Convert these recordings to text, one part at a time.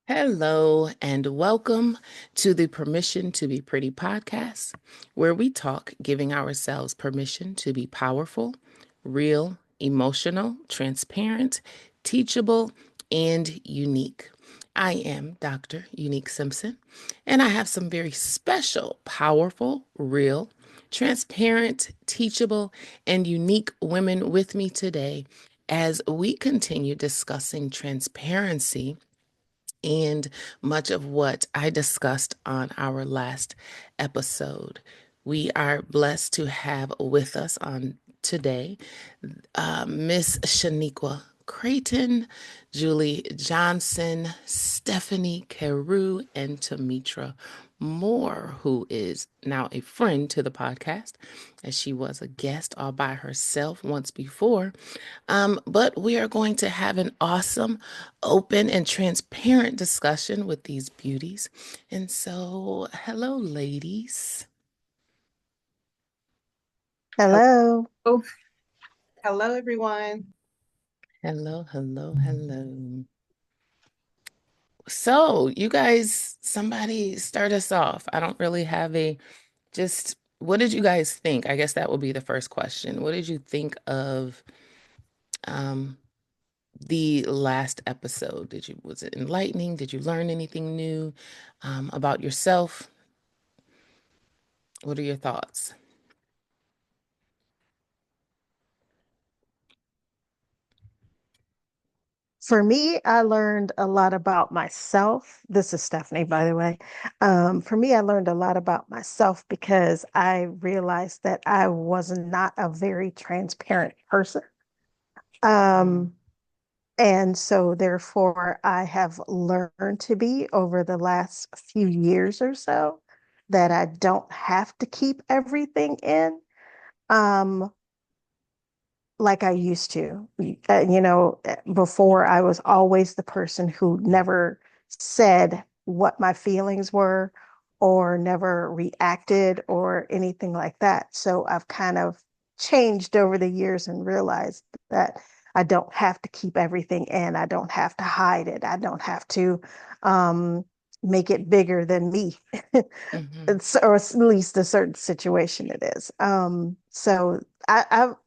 Hello, and welcome to the Permission to Be Pretty podcast, where we talk giving ourselves permission to be powerful, real, emotional, transparent, teachable, and unique. I am Dr. Yunique Simpson, and I have some very special, powerful, real, transparent, teachable, and unique women with me today as we continue discussing transparency and much of what I discussed on our last episode. We are blessed to have with us on today Miss Shaneequa Creighton, Julie Johnson, Stephanie Carew, and Tomitra Moore, who is now a friend to the podcast, as she was a guest all by herself once before. But we are going to have an awesome, open, and transparent discussion with these beauties. And so, hello, ladies. Hello. Hello. Hello, everyone. Hello, hello, hello. So, you guys, somebody start us off. I don't really have just what did you guys think? I guess that will be the first question. What did you think of um, the last episode? Was it enlightening? Did you learn anything new about yourself? What are your thoughts? For me, I learned a lot about myself. This is Stephanie, by the way. For me, I learned a lot about myself because I realized that I was not a very transparent person. Mm, Um, and so, therefore, I have learned to be over the last few years or so that I don't have to keep everything in. Um, like I used to. Before I was always the person who never said what my feelings were or never reacted or anything like that. So I've kind of changed over the years and realized that I don't have to keep everything in. I don't have to hide it. I don't have to um, make it bigger than me. mhm, Or at least a certain situation it is. So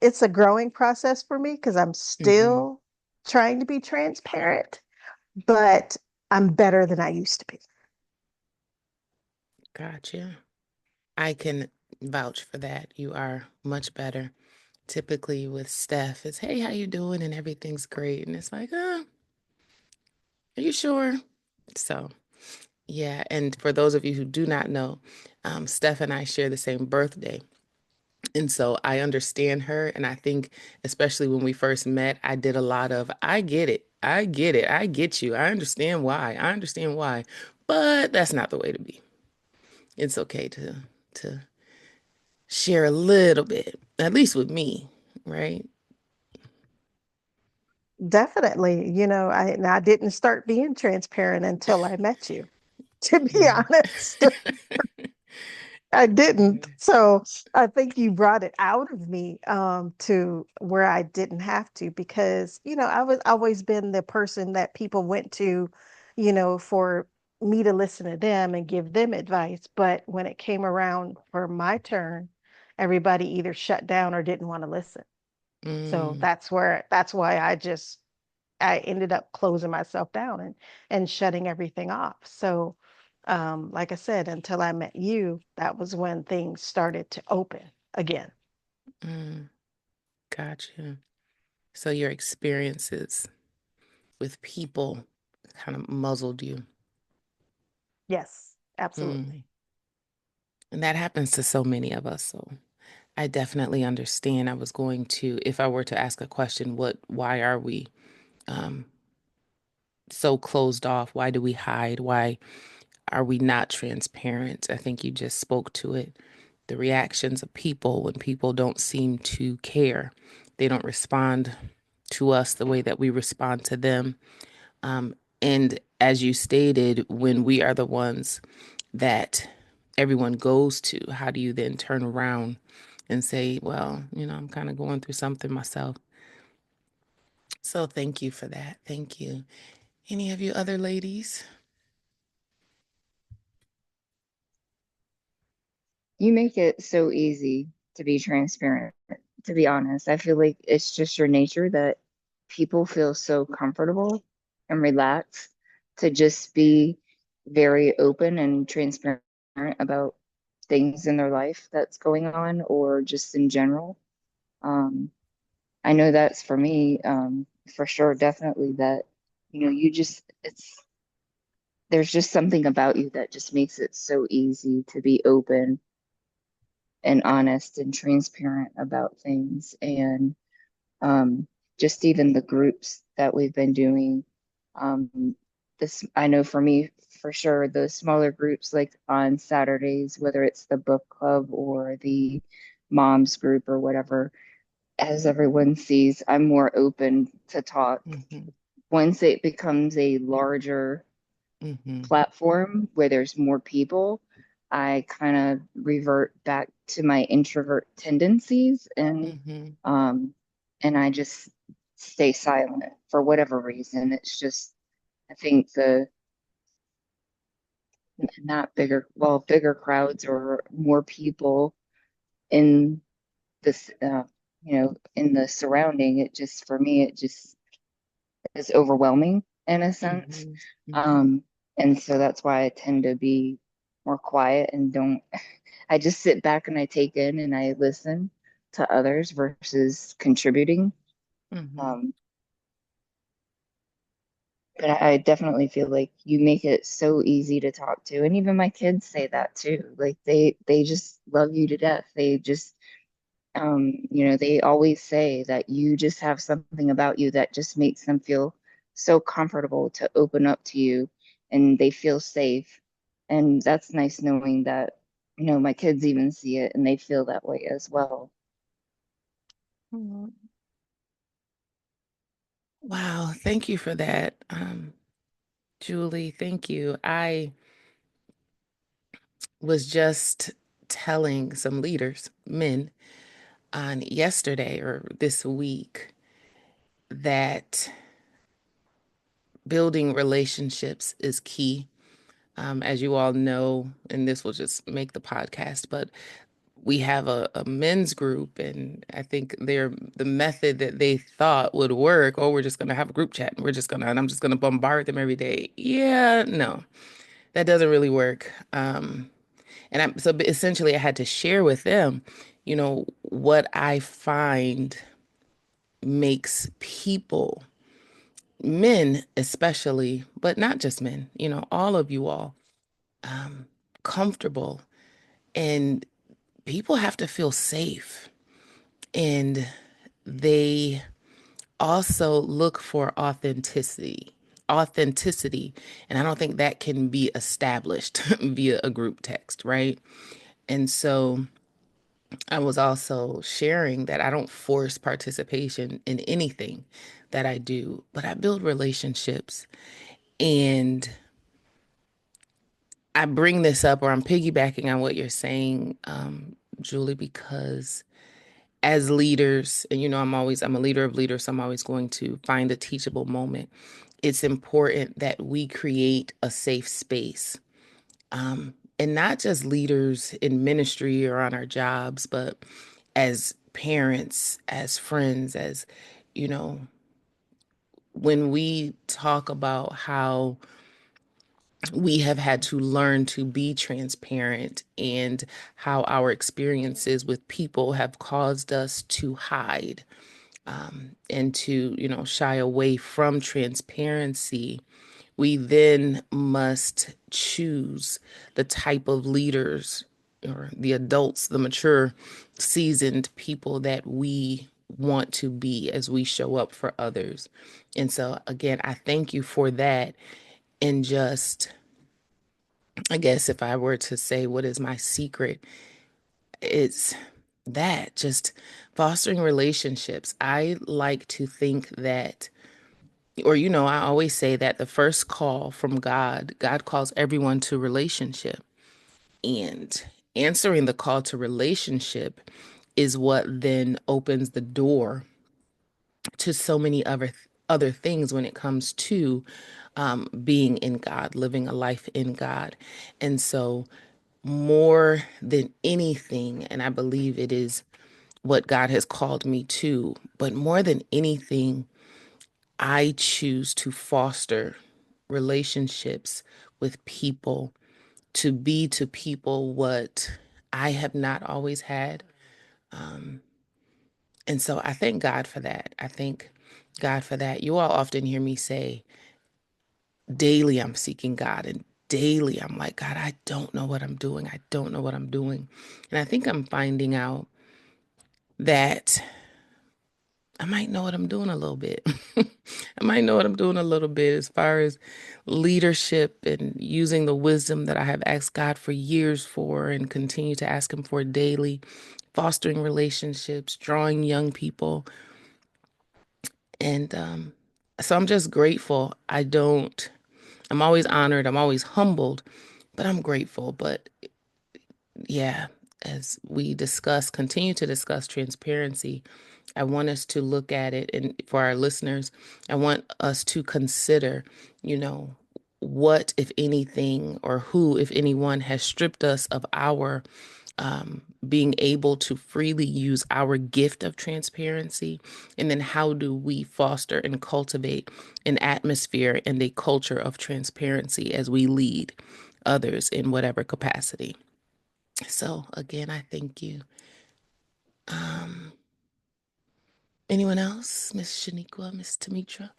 it's a growing process for me because I'm mhm. still trying to be transparent, but I'm better than I used to be. Gotcha. I can vouch for that. You are much better. Typically with Steph, it's hey, how you doing? And everything's great. And it's like, are you sure? So yeah. And for those of you who do not know, Steph and I share the same birthday. And so I understand her. And I think, especially when we first met, I did a lot of, I get it. I get it. I get you. I understand why. I understand why. But that's not the way to be. It's okay to share a little bit, at least with me, right? Definitely, and I didn't start being transparent until I met you, to be Yeah. honest. I didn't. So I think you brought it out of me to where I didn't have to because, I was always been the person that people went to, for me to listen to them and give them advice. But when it came around for my turn, everybody either shut down or didn't want to listen. So Mm, that's why I ended up closing myself down and shutting everything off. So, like I said, until I met you, that was when things started to open again. mm, gotcha. So your experiences with people kind of muzzled you. Yes, Mm. absolutely. And that happens to so many of us. So I definitely understand. I was going to, if I were to ask a question, why are we um, so closed off? Why do we hide? Why are we not transparent? I think you just spoke to it. The reactions of people when people don't seem to care, they don't respond to us the way that we respond to them. Um, and as you stated, when we are the ones that everyone goes to, how do you then turn around and say, well, I'm kind of going through something myself? So thank you for that. Thank you. Any of you other ladies? You make it so easy to be transparent, to be honest. I feel like it's just your nature that people feel so comfortable and relaxed to just be very open and transparent about things in their life that's going on or just in general. Um, I know that's for me, for sure, definitely that, you just, there's just something about you that just makes it so easy to be open and honest and transparent about things. And um, just even the groups that we've been doing. This, I know for me, for sure, the smaller groups like on Saturdays, whether it's the book club or the moms group or whatever, as everyone sees, I'm more open to talk. Mm-hmm. Once it becomes a larger Mm-hmm. platform where there's more people, I kind of revert back to my introvert tendencies Mm-hmm. um and I just stay silent for whatever reason. It's just I think the not bigger well bigger crowds or more people in this in the surrounding, it just for me it just is overwhelming in a sense. Mm-hmm. Mm-hmm. Um, and so that's why I tend to be more quiet and don't, I just sit back and I take in and I listen to others versus contributing. Mm-hmm. Um, but I definitely feel like you make it so easy to talk to. And even my kids say that too. Like they just love you to death. They just they always say that you just have something about you that just makes them feel so comfortable to open up to you and they feel safe. And that's nice knowing that, my kids even see it and they feel that way as well. Mm-hmm. Wow, thank you for that, Julie. Thank you. I was just telling some leaders, men, on yesterday or this week that building relationships is key. As you all know, and this will just make the podcast, but we have a men's group, and I think the method that they thought would work. Oh, we're just gonna have a group chat, and and I'm just gonna bombard them every day. Yeah, no, that doesn't really work. So essentially, I had to share with them, what I find makes people, men especially, but not just men, all of you all, um, comfortable. And people have to feel safe. And they also look for authenticity. Authenticity. And I don't think that can be established via a group text, right? And so I was also sharing that I don't force participation in anything that I do, but I build relationships. And I bring this up, or I'm piggybacking on what you're saying, Julie, because as leaders, and I'm a leader of leaders, so I'm always going to find a teachable moment. It's important that we create a safe space. And not just leaders in ministry or on our jobs, but as parents, as friends, you know, when we talk about how we have had to learn to be transparent and how our experiences with people have caused us to hide, and to, shy away from transparency, we then must choose the type of leaders or the adults, the mature, seasoned people that we want to be as we show up for others. And so, again, I thank you for that. And just, I guess if I were to say what is my secret, it's that just fostering relationships. I like to think that, or, I always say that the first call from God calls everyone to relationship. And answering the call to relationship is what then opens the door to so many other things when it comes to being in God, living a life in God. And so more than anything, and I believe it is what God has called me to, but more than anything, I choose to foster relationships with people, to be to people what I have not always had. And so I thank God for that. I thank God for that. You all often hear me say, daily I'm seeking God, and daily I'm like, God, I don't know what I'm doing. I don't know what I'm doing. And I think I'm finding out that I might know what I'm doing a little bit. I might know what I'm doing a little bit as far as leadership and using the wisdom that I have asked God for years for and continue to ask Him for daily, fostering relationships, drawing young people. And so I'm just grateful. I'm always honored, I'm always humbled, but I'm grateful. But yeah, as we continue to discuss transparency, I want us to look at it, and for our listeners, I want us to consider, you know, what, if anything, or who, if anyone, has stripped us of our being able to freely use our gift of transparency. And then how do we foster and cultivate an atmosphere and a culture of transparency as we lead others in whatever capacity? So again, I thank you. Anyone else? Miss Shaneequa, Miss Tomitra?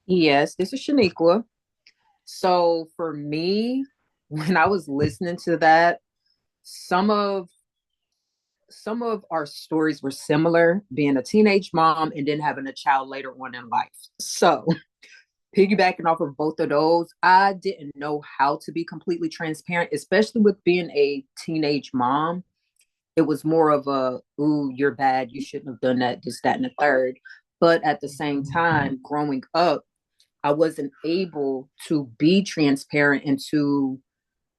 Yes, this is Shaneequa. So for me, when I was listening to that, some of some of our stories were similar, being a teenage mom and then having a child later on in life. So piggybacking off of both of those, I didn't know how to be completely transparent, especially with being a teenage mom. It was more of a, ooh, you're bad, you shouldn't have done that, this, that, and the third. But at the same time, growing up, I wasn't able to be transparent and to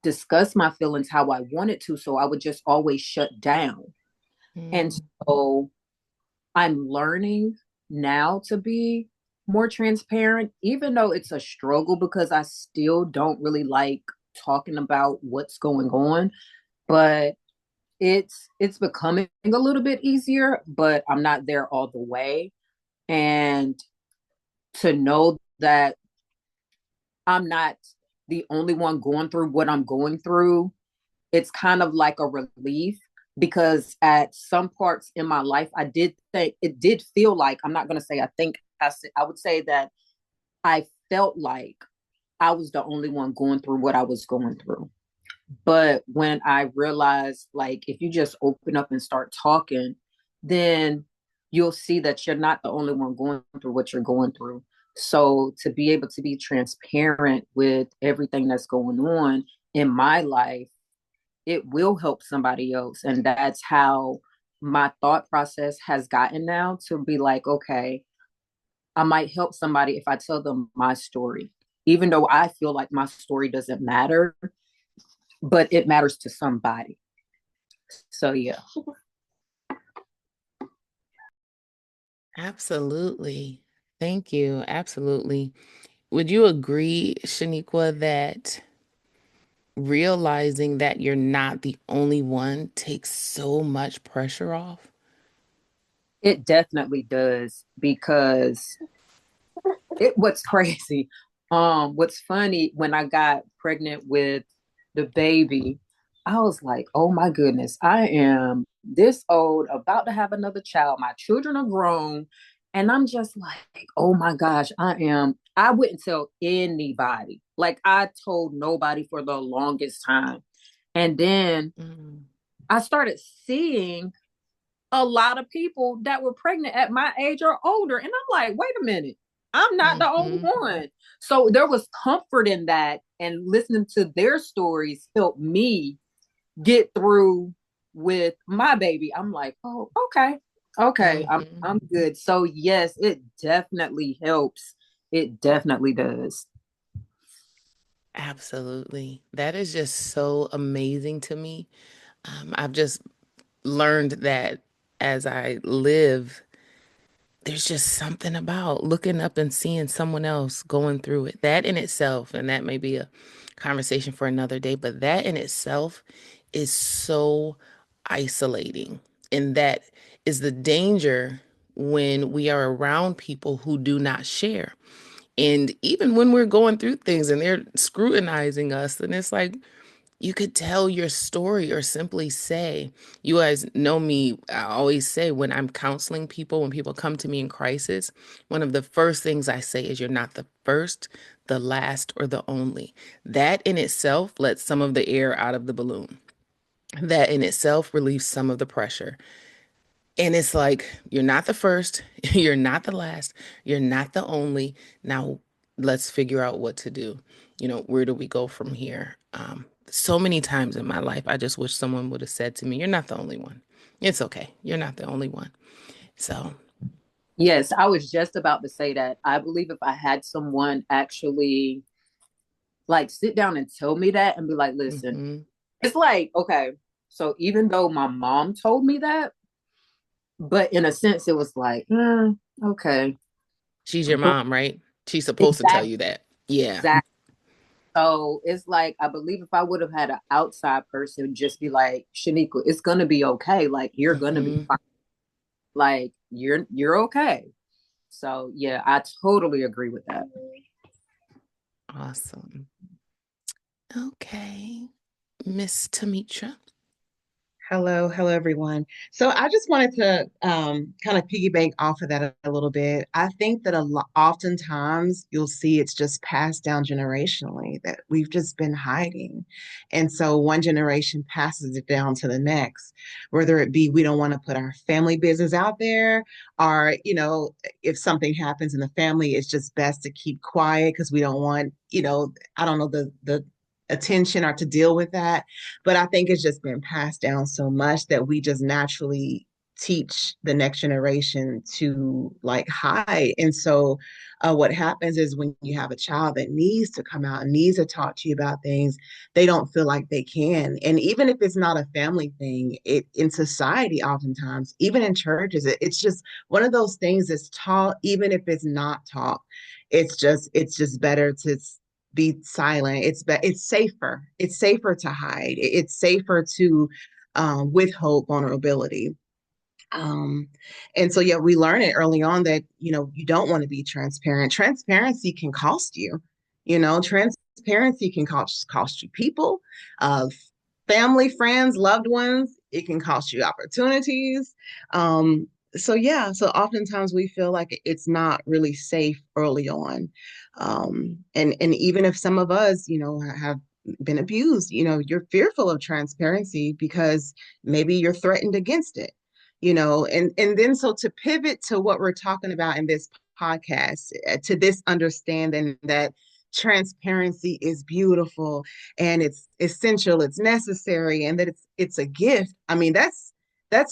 discuss my feelings how I wanted to. So I would just always shut down. And so I'm learning now to be more transparent, even though it's a struggle because I still don't really like talking about what's going on. But it's becoming a little bit easier, but I'm not there all the way. And to know that I'm not the only one going through what I'm going through, it's kind of like a relief because at some parts in my life, I did think it did feel like, I'm not going to say I think, I would say that I felt like I was the only one going through what I was going through. But when I realized, like, if you just open up and start talking, then you'll see that you're not the only one going through what you're going through. So to be able to be transparent with everything that's going on in my life, it will help somebody else. And that's how my thought process has gotten now, to be like, okay, I might help somebody if I tell them my story, even though I feel like my story doesn't matter, but it matters to somebody. So yeah. Absolutely. Thank you. Absolutely. Would you agree, Shaneequa, that realizing that you're not the only one takes so much pressure off? It definitely does, because what's crazy, what's funny, when I got pregnant with the baby, I was like, oh my goodness, I am this old, about to have another child, my children are grown, and I'm just like, oh my gosh, I wouldn't tell anybody, like I told nobody for the longest time. And then Mm, I started seeing a lot of people that were pregnant at my age or older. And I'm like, wait a minute, I'm not the only mhm, one. So there was comfort in that. And listening to their stories helped me get through with my baby. I'm like, oh, okay. Okay, mhm. I'm good. So yes, it definitely helps. It definitely does. Absolutely. That is just so amazing to me. I've just learned that as I live, there's just something about looking up and seeing someone else going through it. That in itself, and that may be a conversation for another day, but that in itself is so isolating. And that is the danger when we are around people who do not share. And even when we're going through things and they're scrutinizing us, and it's like, you could tell your story or simply say, you guys know me. I always say when I'm counseling people, when people come to me in crisis, one of the first things I say is, you're not the first, the last, or the only. That in itself lets some of the air out of the balloon. That in itself relieves some of the pressure. And it's like, you're not the first, you're not the last, you're not the only. Now let's figure out what to do. Where do we go from here? So many times in my life, I just wish someone would have said to me, you're not the only one. It's okay. You're not the only one. So, Yes, I was just about to say that. I believe if I had someone actually like sit down and tell me that and be like, listen, mhm. it's like, okay, so even though my mom told me that, but in a sense, it was like, okay. She's your But mom, right? She's supposed to tell exactly, you that. Yeah. exactly. So it's like, I believe if I would have had an outside person just be like, Shaneequa, it's gonna be okay. Like you're gonna be Hmm. fine. Like you're okay. So yeah, I totally agree with that. Awesome. Okay. Miss Tomitra. Hello, everyone. So I just wanted to kind of piggyback off of that a little bit. I think that oftentimes you'll see it's just passed down generationally that we've just been hiding. And so one generation passes it down to the next, whether it be we don't want to put our family business out there, or, if something happens in the family, it's just best to keep quiet because we don't want, I don't know, the attention or to deal with that. But I think it's just been passed down so much that we just naturally teach the next generation to like hide. And so what happens is when you have a child that needs to come out and needs to talk to you about things, they don't feel like they can. And even if it's not a family thing, it in society, oftentimes, even in churches, it's just one of those things that's taught, even if it's not taught. It's just better to be silent. It's safer. It's safer to hide. It's safer to withhold vulnerability. Um, and so, yeah, we learn it early on that, you don't want to be transparent. Transparency can cost you, transparency can cost you people, uh, family, friends, loved ones. It can cost you opportunities. So oftentimes we feel like it's not really safe early on. And even if some of us, have been abused, you're fearful of transparency because maybe you're threatened against it, and then so to pivot to what we're talking about in this podcast, to this understanding that transparency is beautiful and it's essential, it's necessary, and that it's a gift. I mean, that's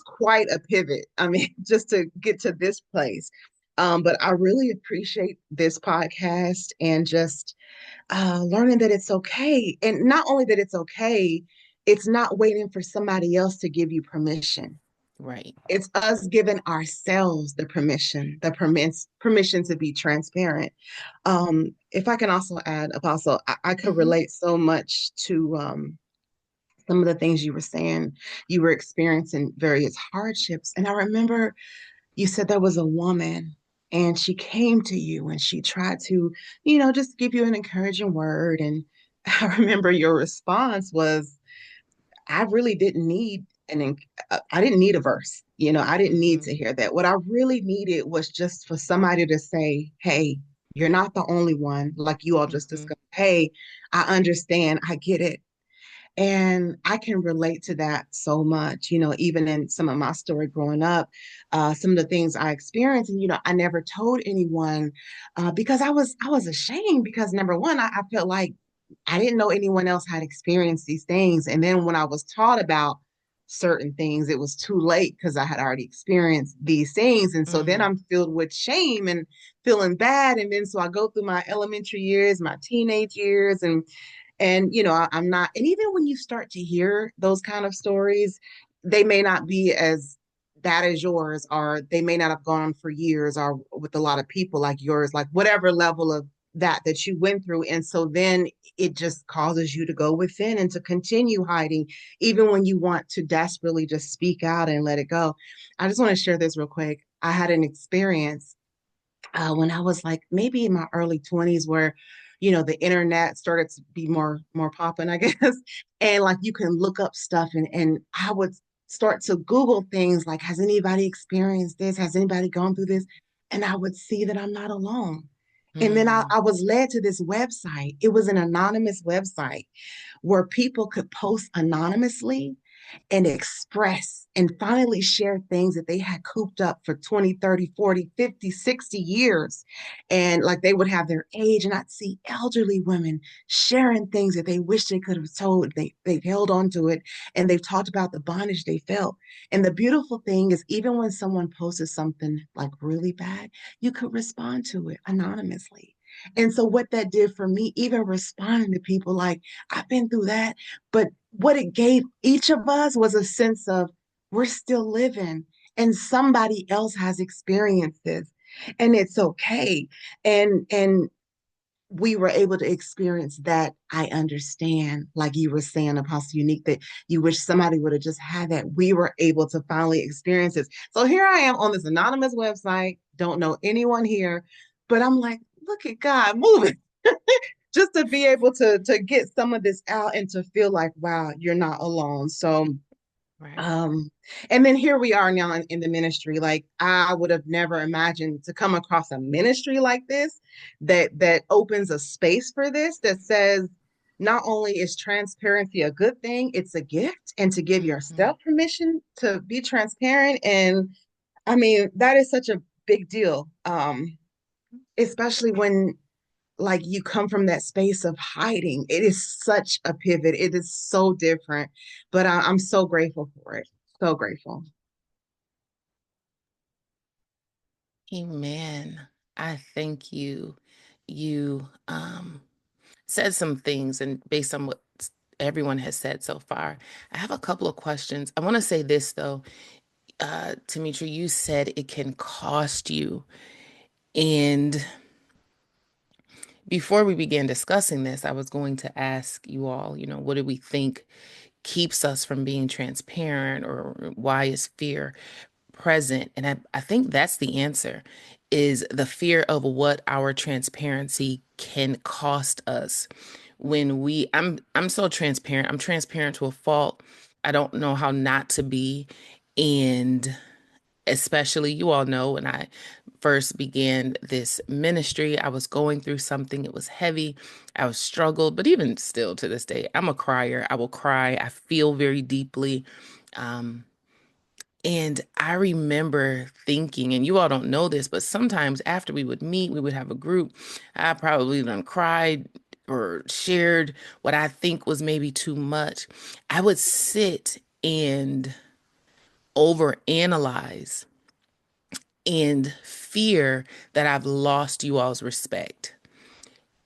quite a pivot. I mean, just to get to this place. But I really appreciate this podcast and just learning that it's okay. And not only that it's okay, it's not waiting for somebody else to give you permission. Right. It's us giving ourselves the permission to be transparent. If I can also add, Apostle, I could Hmm. relate so much to some of the things you were saying. You were experiencing various hardships. And I remember you said there was a woman and she came to you and she tried to, just give you an encouraging word. And I remember your response was, I really didn't need I didn't need a verse. I didn't need Hmm. to hear that. What I really needed was just for somebody to say, "Hey, you're not the only one." Like you all just Hmm. discussed. "Hey, I understand. I get it." And I can relate to that so much, even in some of my story growing up, some of the things I experienced, and I never told anyone because I was ashamed because number one, I felt like I didn't know anyone else had experienced these things, and then when I was taught about certain things, it was too late because I had already experienced these things, and so then Hmm. I'm filled with shame and feeling bad, and then so I go through my elementary years, my teenage years, and I'm not, and even when you start to hear those kind of stories, they may not be as that is yours, or they may not have gone on for years, or with a lot of people like yours, like whatever level of that you went through. And so then it just causes you to go within and to continue hiding, even when you want to desperately just speak out and let it go. I just want to share this real quick. I had an experience when I was like maybe in my early 20s where the internet started to be more popping, I guess. And like you can look up stuff, and I would start to Google things like, has anybody experienced this? Has anybody gone through this? And I would see that I'm not alone. And then Mm, I was led to this website. It was an anonymous website where people could post anonymously and express and finally share things that they had cooped up for 20, 30, 40, 50, 60 years. And like they would have their age, and I'd see elderly women sharing things that they wish they could have told. They've held on to it, and they've talked about the bondage they felt. And the beautiful thing is, even when someone posted something like really bad, you could respond to it anonymously. And so what that did for me, even responding to people like, I've been through that, but what it gave each of us was a sense of we're still living and somebody else has experienced this, and it's okay. And we were able to experience that. I understand, like you were saying, Apostle Yunique, that you wish somebody would have just had that. We were able to finally experience this. So here I am on this anonymous website, don't know anyone here, but I'm like, look at God moving. Just to be able to get some of this out and to feel like, wow, you're not alone. So right. um, and then here we are now in the ministry. Like I would have never imagined to come across a ministry like this that opens a space for this, that says not only is transparency a good thing, it's a gift, and to give Mhm. yourself permission to be transparent. And I mean, that is such a big deal. Especially when like you come from that space of hiding. It is such a pivot. It is so different, but I'm so grateful for it. So grateful. Amen. I thank you. You said some things, and based on what everyone has said so far, I have a couple of questions. I want to say this though. Tomitra, you said it can cost you. And before we began discussing this, I was going to ask you all, what do we think keeps us from being transparent, or why is fear present? And I think that's the answer, is the fear of what our transparency can cost us. I'm so transparent. I'm transparent to a fault. I don't know how not to be. And especially, you all know, when I first began this ministry, I was going through something. It was heavy. I was struggled, but even still to this day, I'm a crier. I will cry. I feel very deeply. Um, and I remember thinking, and you all don't know this, but sometimes after we would meet, we would have a group. I probably done cried or shared what I think was maybe too much. I would sit and overanalyze and fear that I've lost you all's respect,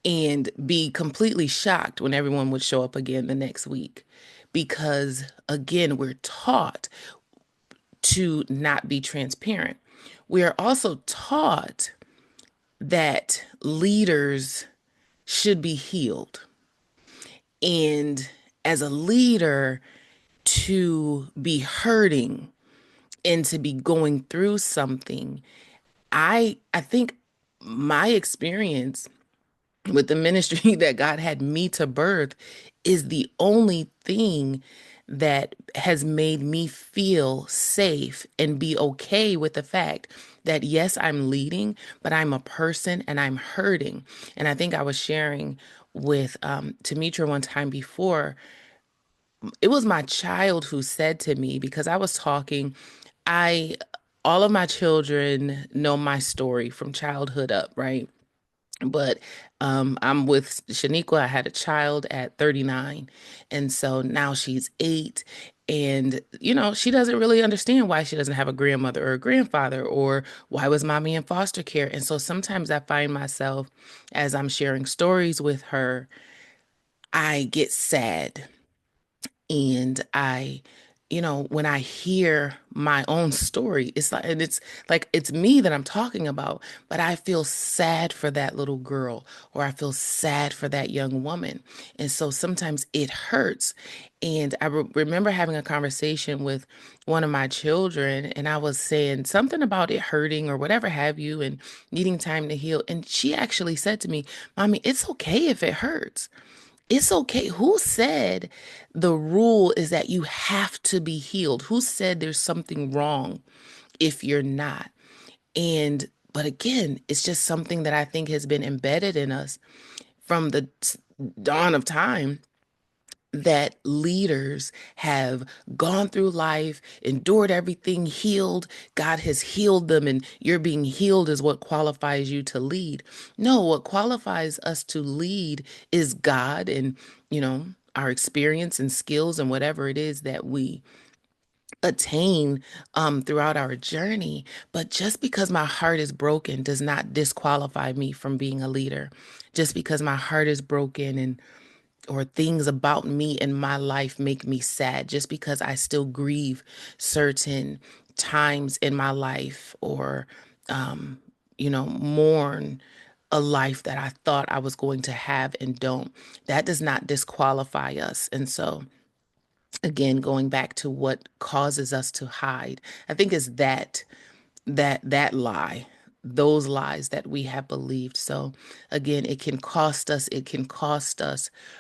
and be completely shocked when everyone would show up again the next week. Because again, we're taught to not be transparent. We are also taught that leaders should be healed. And as a leader, to be hurting and to be going through something, I think my experience with the ministry that God had me to birth is the only thing that has made me feel safe and be okay with the fact that, yes, I'm leading, but I'm a person and I'm hurting. And I think I was sharing with Tomitra one time before. It was my child who said to me, because I was talking, I all of my children know my story from childhood up, right? But I'm with Shaneequa. I had a child at 39. And so now she's 8. And, she doesn't really understand why she doesn't have a grandmother or a grandfather, or why was mommy in foster care. And so sometimes I find myself, as I'm sharing stories with her, I get sad, and I when I hear my own story, it's like, and it's like, it's me that I'm talking about, but I feel sad for that little girl, or I feel sad for that young woman. And so sometimes it hurts. And I remember having a conversation with one of my children, and I was saying something about it hurting or whatever have you, and needing time to heal. And she actually said to me, Mommy, it's okay if it hurts. It's okay. Who said the rule is that you have to be healed? Who said there's something wrong if you're not? But again, it's just something that I think has been embedded in us from the dawn of time, that leaders have gone through life, endured everything, healed. God has healed them, and you're being healed is what qualifies you to lead. No, what qualifies us to lead is God, and, our experience and skills and whatever it is that we attain throughout our journey. But just because my heart is broken does not disqualify me from being a leader. Just because my heart is broken, and or things about me in my life make me sad, just because I still grieve certain times in my life, or mourn a life that I thought I was going to have and don't. That does not disqualify us. And so, again, going back to what causes us to hide, I think is that lie, those lies that we have believed. So again, it can cost us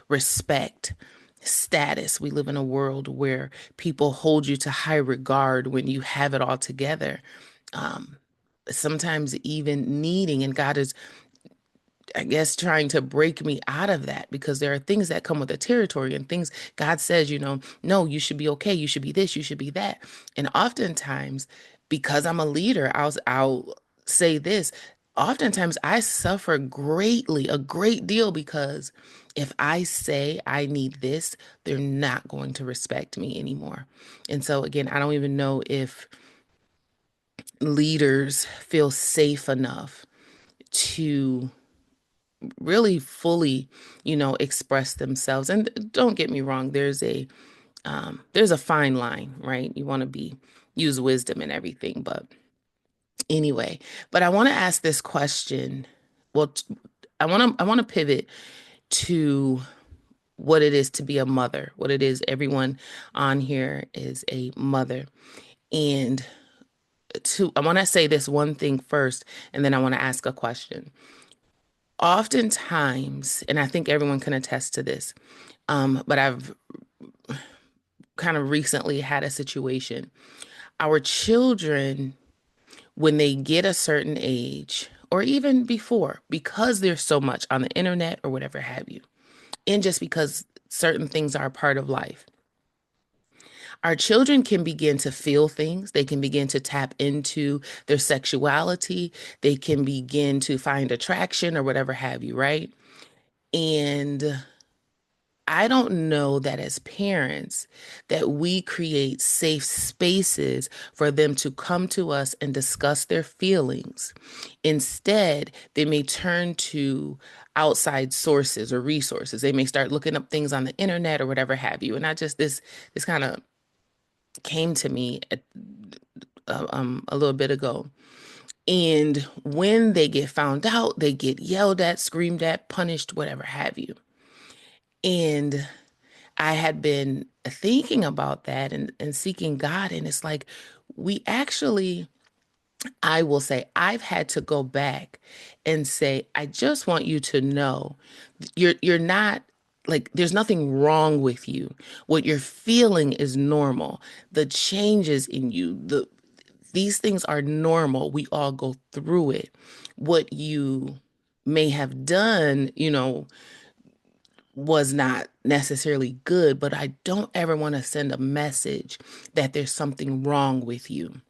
respect, status. We live in a world where people hold you to high regard when you have it all together. Um, Sometimes even needing, and God is, I guess, trying to break me out of that, because there are things that come with the territory, and things God says, no, you should be okay. You should be this, you should be that. And oftentimes, because I'm a leader, I'll say this. Oftentimes I suffer greatly, a great deal, because if I say I need this, they're not going to respect me anymore. And so again, I don't even know if leaders feel safe enough to really fully, express themselves. And don't get me wrong, there's a fine line, right? You want to use wisdom and everything, but anyway. But I want to ask this question. Well, I want to pivot to what it is to be a mother. What it is, everyone on here is a mother. And I want to say this one thing first, and then I want to ask a question. Oftentimes, and I think everyone can attest to this, but I've kind of recently had a situation. Our children, when they get a certain age, or even before, because there's so much on the internet or whatever have you, and just because certain things are a part of life, our children can begin to feel things. They can begin to tap into their sexuality. They can begin to find attraction or whatever have you, right? And I don't know that as parents that we create safe spaces for them to come to us and discuss their feelings. Instead, they may turn to outside sources or resources. They may start looking up things on the internet or whatever have you. And this kind of came to me a little bit ago. And when they get found out, they get yelled at, screamed at, punished, whatever have you. And I had been thinking about that, and seeking God. And it's like, we actually, I will say, I've had to go back and say, I just want you to know you're not, like, there's nothing wrong with you. What you're feeling is normal. The changes in you, these things are normal. We all go through it. What you may have done, was not necessarily good, but I don't ever want to send a message that there's something wrong with you.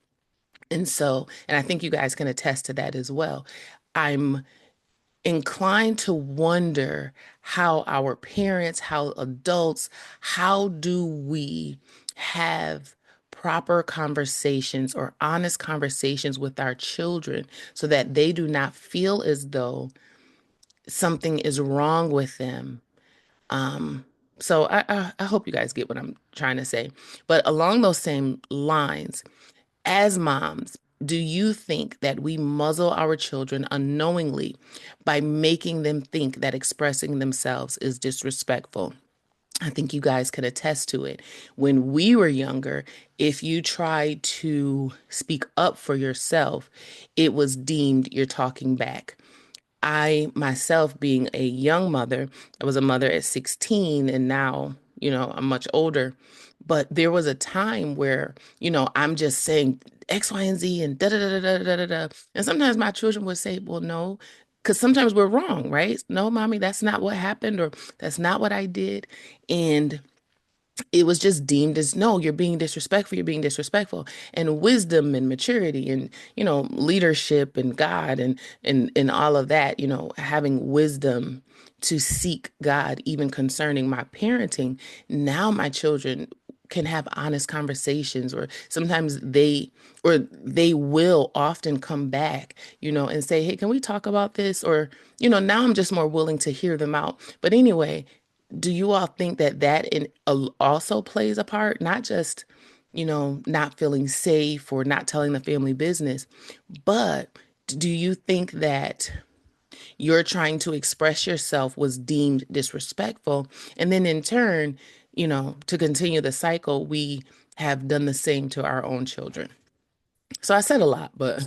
And so, and I think you guys can attest to that as well. I'm inclined to wonder how our parents, how adults, how do we have proper conversations or honest conversations with our children, so that they do not feel as though something is wrong with them, um, So I hope you guys get what I'm trying to say. But along those same lines, as moms, do you think that we muzzle our children unknowingly by making them think that expressing themselves is disrespectful? I think you guys can attest to it. When we were younger, if you tried to speak up for yourself, it was deemed you're talking back. I myself being a young mother, I was a mother at 16 and now, I'm much older. But there was a time where, I'm just saying X, Y, and Z and da da da da da da da. Da. And sometimes my children would say, well, no, because sometimes we're wrong, right? No, mommy, that's not what happened, or that's not what I did. And it was just deemed as, no, you're being disrespectful, you're being disrespectful. And wisdom and maturity and leadership and God and all of that, having wisdom to seek God even concerning my parenting. Now my children can have honest conversations, or sometimes they will often come back, and say, hey, can we talk about this? Or now I'm just more willing to hear them out. But anyway, do you all think that also plays a part? Not just, not feeling safe or not telling the family business, but do you think that you're trying to express yourself was deemed disrespectful? And then in turn, to continue the cycle, we have done the same to our own children. So I said a lot, but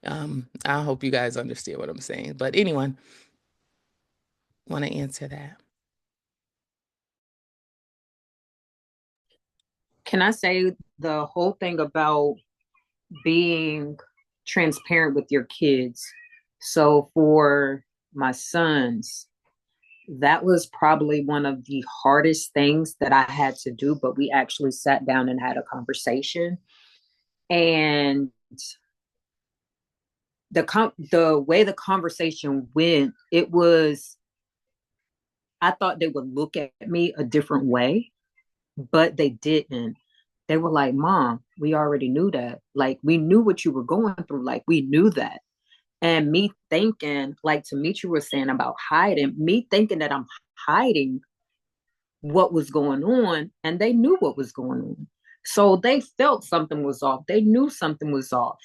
I hope you guys understand what I'm saying. But anyone want to answer that? Can I say the whole thing about being transparent with your kids? So for my sons, that was probably one of the hardest things that I had to do, but we actually sat down and had a conversation. And the way the conversation went, it was, I thought they would look at me a different way, but they didn't. They were like, Mom, we already knew that. Like, we knew what you were going through. Like, we knew that. And me thinking, like Tomitra was saying about hiding, me thinking that I'm hiding what was going on, and they knew what was going on. So they felt something was off. They knew something was off.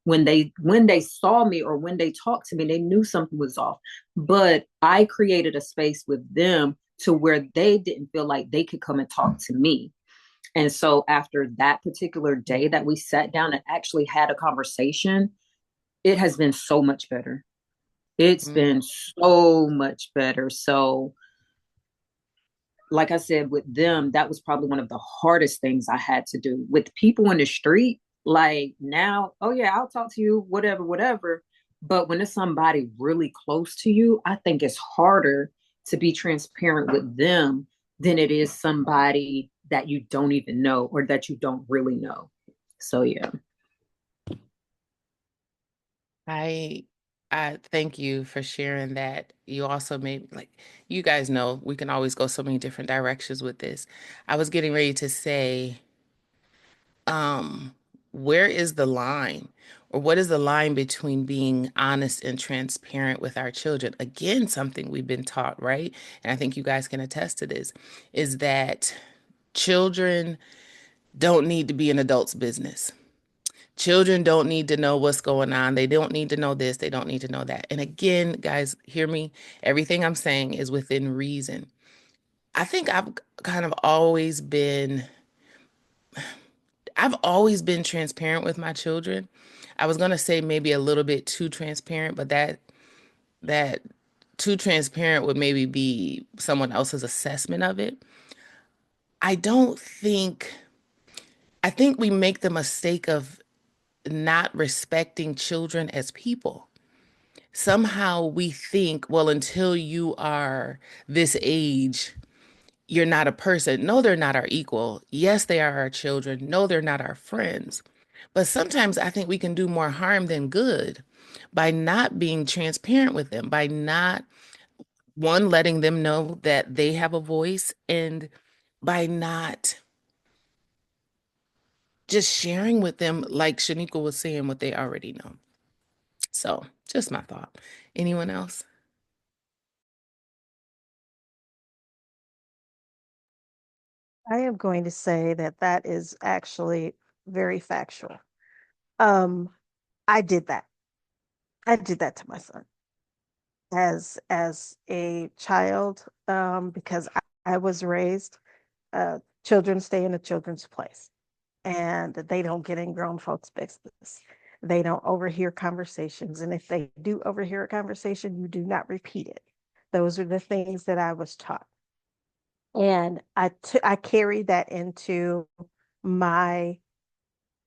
When they saw me or when they talked to me, they knew something was off. But I created a space with them to where they didn't feel like they could come and talk to me. And so after that particular day that we sat down and actually had a conversation, it has been so much better. It's Mm. been so much better. So like I said, with them, that was probably one of the hardest things I had to do. With people in the street, like now, oh yeah, I'll talk to you, whatever, whatever. But when it's somebody really close to you, I think it's harder to be transparent with them than it is somebody that you don't even know or that you don't really know. So yeah. I I thank you for sharing that. You also made, like, you guys know we can always go so many different directions with this. I was getting ready to say, um, where is the line? Or what is the line between being honest and transparent with our children? Again, something we've been taught, right? And I think you guys can attest to this, is that children don't need to be an adult's business. Children don't need to know what's going on. They don't need to know this. They don't need to know that. And again, guys, hear me. Everything I'm saying is within reason. I think kind of I've always been transparent with my children. I was going to say maybe a little bit too transparent, but that too transparent would maybe be someone else's assessment of it. I don't think, I think we make the mistake of not respecting children as people. Somehow we think, well, until you are this age, you're not a person. No, they're not our equal. Yes, they are our children. No, they're not our friends. But sometimes I think we can do more harm than good by not being transparent with them, by not, one, letting them know that they have a voice, and by not just sharing with them, like Shaneequa was saying, what they already know. So, just my thought. Anyone else? I am going to say that that is actually very factual. Um, I did that. I did that to my son as a child, because I was raised, children stay in a children's place, and they don't get in grown folks' business. They don't overhear conversations, and if they do overhear a conversation, you do not repeat it. Those are the things that I was taught, and I carried that into my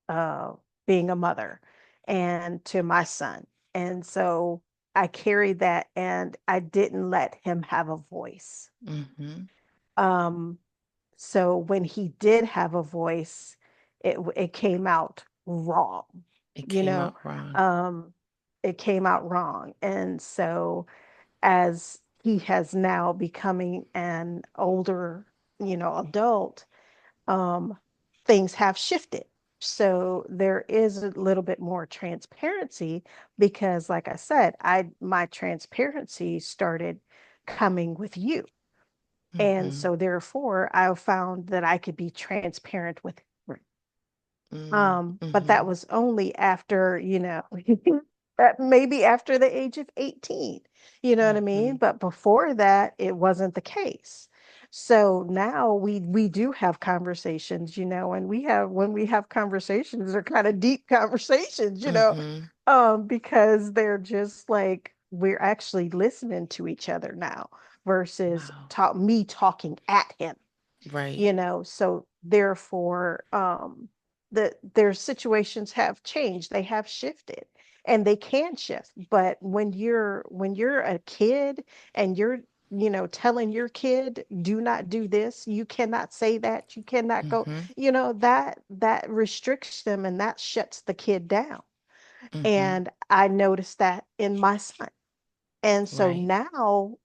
uh, being a mother and to my son. And so I carried that and I didn't let him have a voice. Mm-hmm. Um, so when he did have a voice, it came out wrong, It you came know, out wrong. um, it came out wrong. And so as he has now becoming an older, adult, um, things have shifted. So there is a little bit more transparency because, like I said, I my transparency started coming with you. And Mm-hmm. so therefore I found that I could be transparent with her. But that Mm-hmm. was only after, maybe after the age of 18, you know what I Mm-hmm. mean? But before that, it wasn't the case. So now we do have conversations, and when we have conversations, they're kind of deep conversations, Mm-hmm. because they're just like we're actually listening to each other now versus Wow. me talking at him, Right. so therefore their situations have changed, they have shifted, and they can shift. But when you're a kid and you're telling your kid, do not do this, you cannot say that, you cannot go, Mm-hmm. that restricts them and that shuts the kid down. Mm-hmm. And I noticed that in my son. And so Right. now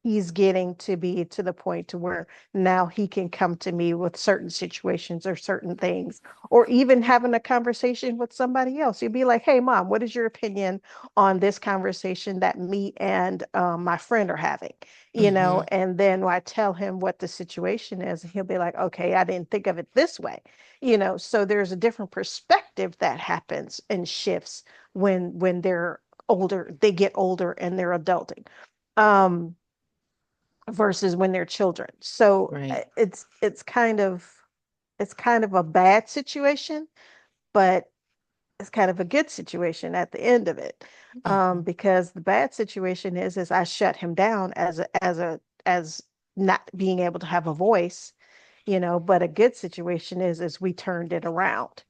he's getting to be to the point to where now he can come to me with certain situations or certain things, or even having a conversation with somebody else. He'd be like, hey mom, what is your opinion on this conversation that me and my friend are having, Mm-hmm. and then I tell him what the situation is, and he'll be like, okay, I didn't think of it this way. So there's a different perspective that happens and shifts when they're older, they get older and they're adulting. um versus when they're children. So Right. it's kind of a bad situation, but it's kind of a good situation at the end of it. Mm-hmm. Because the bad situation is I shut him down as not being able to have a voice, but a good situation is we turned it around.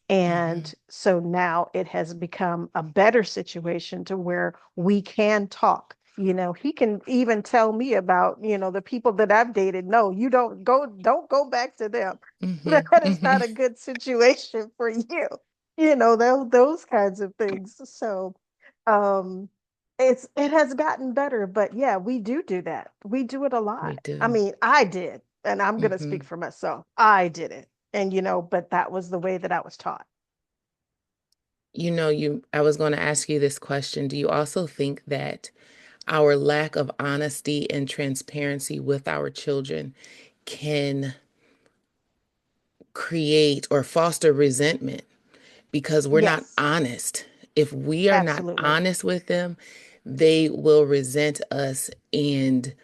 Mm-hmm. And so now it has become a better situation to where we can talk. He can even tell me about, the people that I've dated. No, you don't go back to them. Mm-hmm. That is Mm-hmm. not a good situation for you. Those kinds of things. So um it has gotten better, but yeah, we do that. We do it a We lot. I do. mean, I did, and I'm gonna Mm-hmm. speak for myself. I did it. And but that was the way that I was taught. I was going to ask you this question. Do you also think that our lack of honesty and transparency with our children can create or foster resentment because we're not Yes, honest? If we are not absolutely. honest with them, they will resent us. And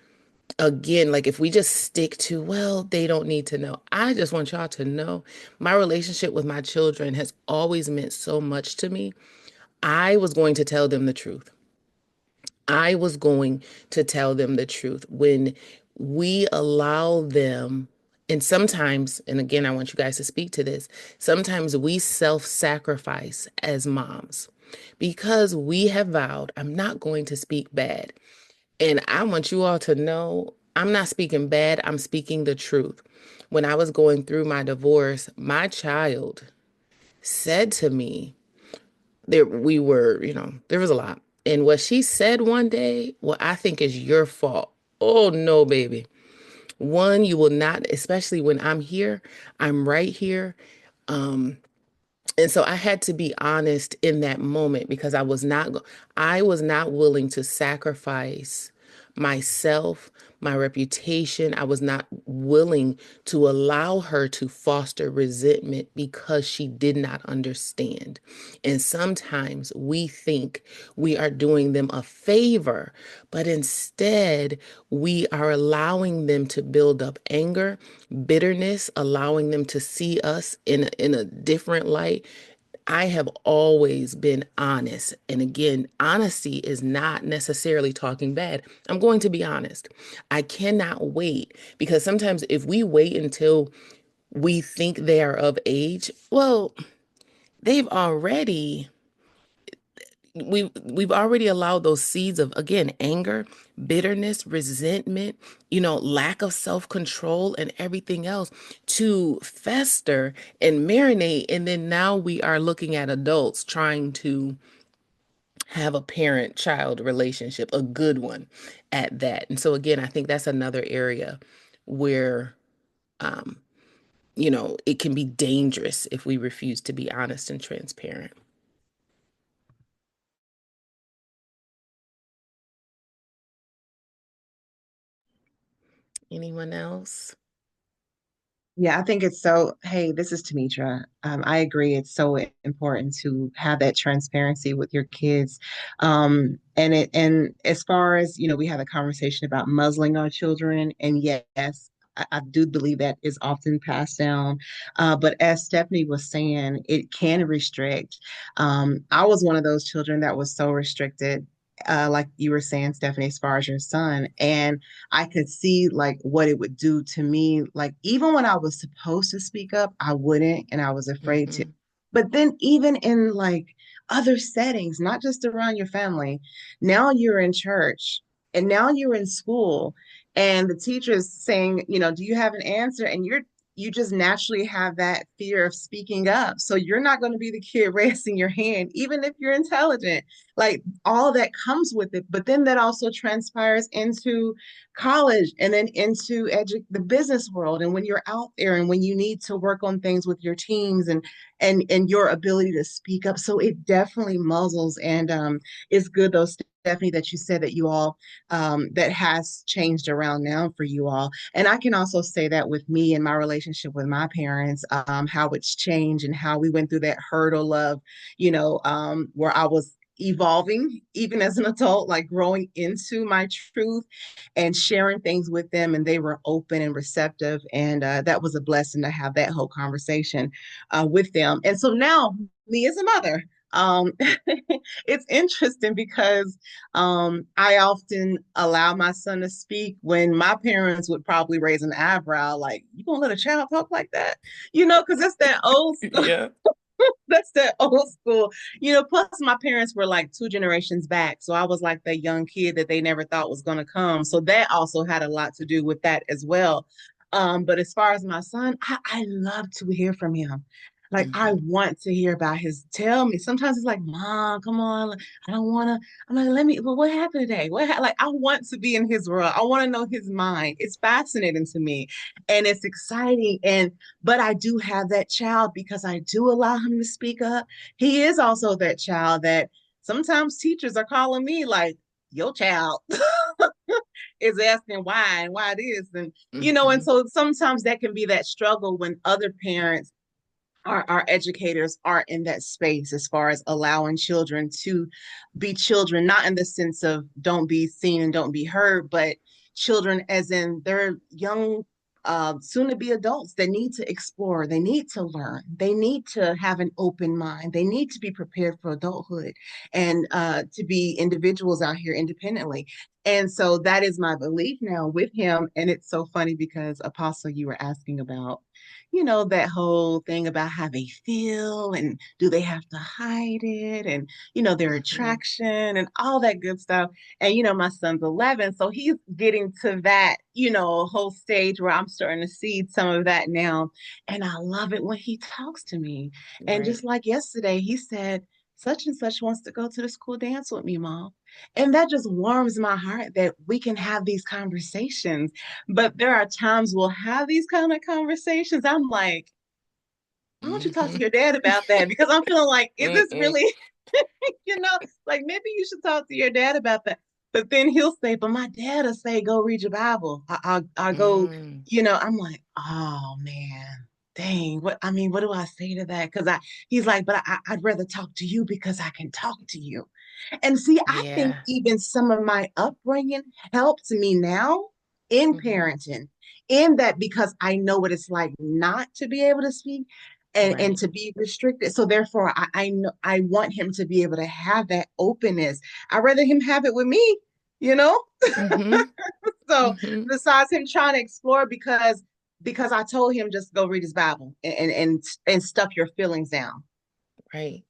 again, like if we just stick to, well, they don't need to know. I just want y'all to know my relationship with my children has always meant so much to me. I was going to tell them the truth. I was going to tell them the truth. When we allow them, and sometimes, and again, I want you guys to speak to this, sometimes we self sacrifice as moms because we have vowed, I'm not going to speak bad. And I want you all to know I'm not speaking bad, I'm speaking the truth. When I was going through my divorce, my child said to me, there was a lot. And what she said one day, what I think is your fault. Oh no, baby. One, you will not, especially when I'm here, I'm right here. Um, and so I had to be honest in that moment because I was not willing to sacrifice myself, my reputation. I was not willing to allow her to foster resentment because she did not understand. And sometimes we think we are doing them a favor, but instead we are allowing them to build up anger, bitterness, allowing them to see us in a different light. I have always been honest. And again, honesty is not necessarily talking bad. I'm going to be honest. I cannot wait because sometimes if we wait until we think they are of age, well, they've already we've already allowed those seeds of, again, anger, bitterness, resentment, lack of self-control and everything else to fester and marinate. And then now we are looking at adults trying to have a parent-child relationship, a good one at that. And so again, I think that's another area where um, it can be dangerous if we refuse to be honest and transparent. Anyone else? Yeah, I think it's so. Hey, this is Tomitra. I agree. It's so important to have that transparency with your kids. And as far as, we had a conversation about muzzling our children, and yes, I do believe that is often passed down. But as Stephanie was saying, it can restrict. I was one of those children that was so restricted. Like you were saying, Stephanie, as far as your son. And I could see like what it would do to me. Like even when I was supposed to speak up, I wouldn't, and I was afraid to. Mm-hmm. But then even in like other settings, not just around your family, now you're in church and now you're in school and the teacher is saying, do you have an answer? And you just naturally have that fear of speaking up. So you're not going to be the kid raising your hand, even if you're intelligent. Like all that comes with it. But then that also transpires into college and then into the business world. And when you're out there and when you need to work on things with your teams and your ability to speak up. So it definitely muzzles. And it's good though, Stephanie, that you said that you all that has changed around now for you all. And I can also say that with me and my relationship with my parents, how it's changed and how we went through that hurdle of, where I was evolving even as an adult, like growing into my truth and sharing things with them, and they were open and receptive, and that was a blessing to have that whole conversation with them. And so now, me as a mother, it's interesting because I often allow my son to speak when my parents would probably raise an eyebrow, like, "You gonna let a child talk like that?" Because it's that old school. Yeah. That's that old school. Plus my parents were like two generations back. So I was like the young kid that they never thought was going to come. So that also had a lot to do with that as well. But as far as my son, I love to hear from him. Like I Mm-hmm. want to hear about his, tell me. Sometimes it's like, Mom, come on. Like, I don't want to. I'm like, well, what happened today? Like, I want to be in his world. I want to know his mind. It's fascinating to me and it's exciting. But I do have that child because I do allow him to speak up. He is also that child that sometimes teachers are calling me like, your child is asking why and why this. And Mm-hmm. so sometimes that can be that struggle when other parents, our educators are in that space as far as allowing children to be children, not in the sense of don't be seen and don't be heard, but children as in they're young, soon to be adults. They need to explore, they need to learn, they need to have an open mind, they need to be prepared for adulthood and to be individuals out here independently. And so that is my belief now with him. And it's so funny because Apostle, you were asking about that whole thing about how they feel and do they have to hide it and, their Mm-hmm. attraction and all that good stuff. And, my son's 11, so he's getting to that, whole stage where I'm starting to see some of that now. And I love it when he talks to me. And Right. just like yesterday, he said, such and such wants to go to the school dance with me, Mom. And that just warms my heart that we can have these conversations. But there are times we'll have these kind of conversations. I'm like, why don't you talk to Mm-hmm. your dad about that? Because I'm feeling like, is this Mm-mm. really, you know, like maybe you should talk to your dad about that. But then he'll say, but my dad will say, go read your Bible. I'll go, Mm, I'm like, oh man, dang. What do I say to that? He's like, but I'd rather talk to you because I can talk to you. And see, I think yeah. even some of my upbringing helps me now in Hmm. parenting, in that because I know what it's like not to be able to speak and Right. to be restricted. So therefore, I know I want him to be able to have that openness. I'd rather him have it with me, you know? Hmm. So Hmm. besides him trying to explore because I told him just go read his Bible and stuff your feelings down, Right.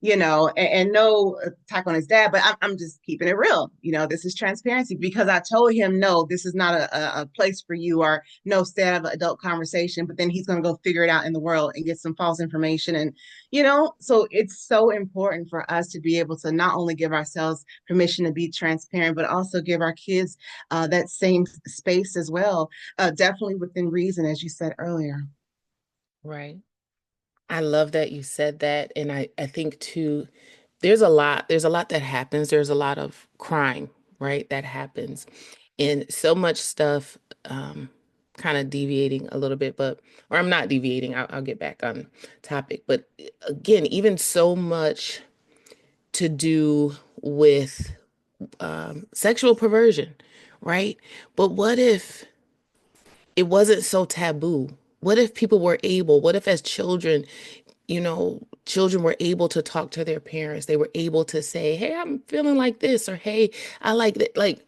and no attack on his dad, but I'm just keeping it real. This is transparency because I told him, no, this is not a place for you, or no, stay out of an adult conversation. But then he's going to go figure it out in the world and get some false information. And, so it's so important for us to be able to not only give ourselves permission to be transparent, but also give our kids that same space as well, definitely within reason, as you said earlier. Right. I love that you said that. And I think too, there's a lot that happens. There's a lot of crime, right? That happens. And so much stuff, kind of deviating a little bit, or I'm not deviating, I'll get back on topic. But again, even so much to do with sexual perversion, right? But what if it wasn't so taboo? What if as children, children were able to talk to their parents? They were able to say, hey, I'm feeling like this, or hey, I like that. Like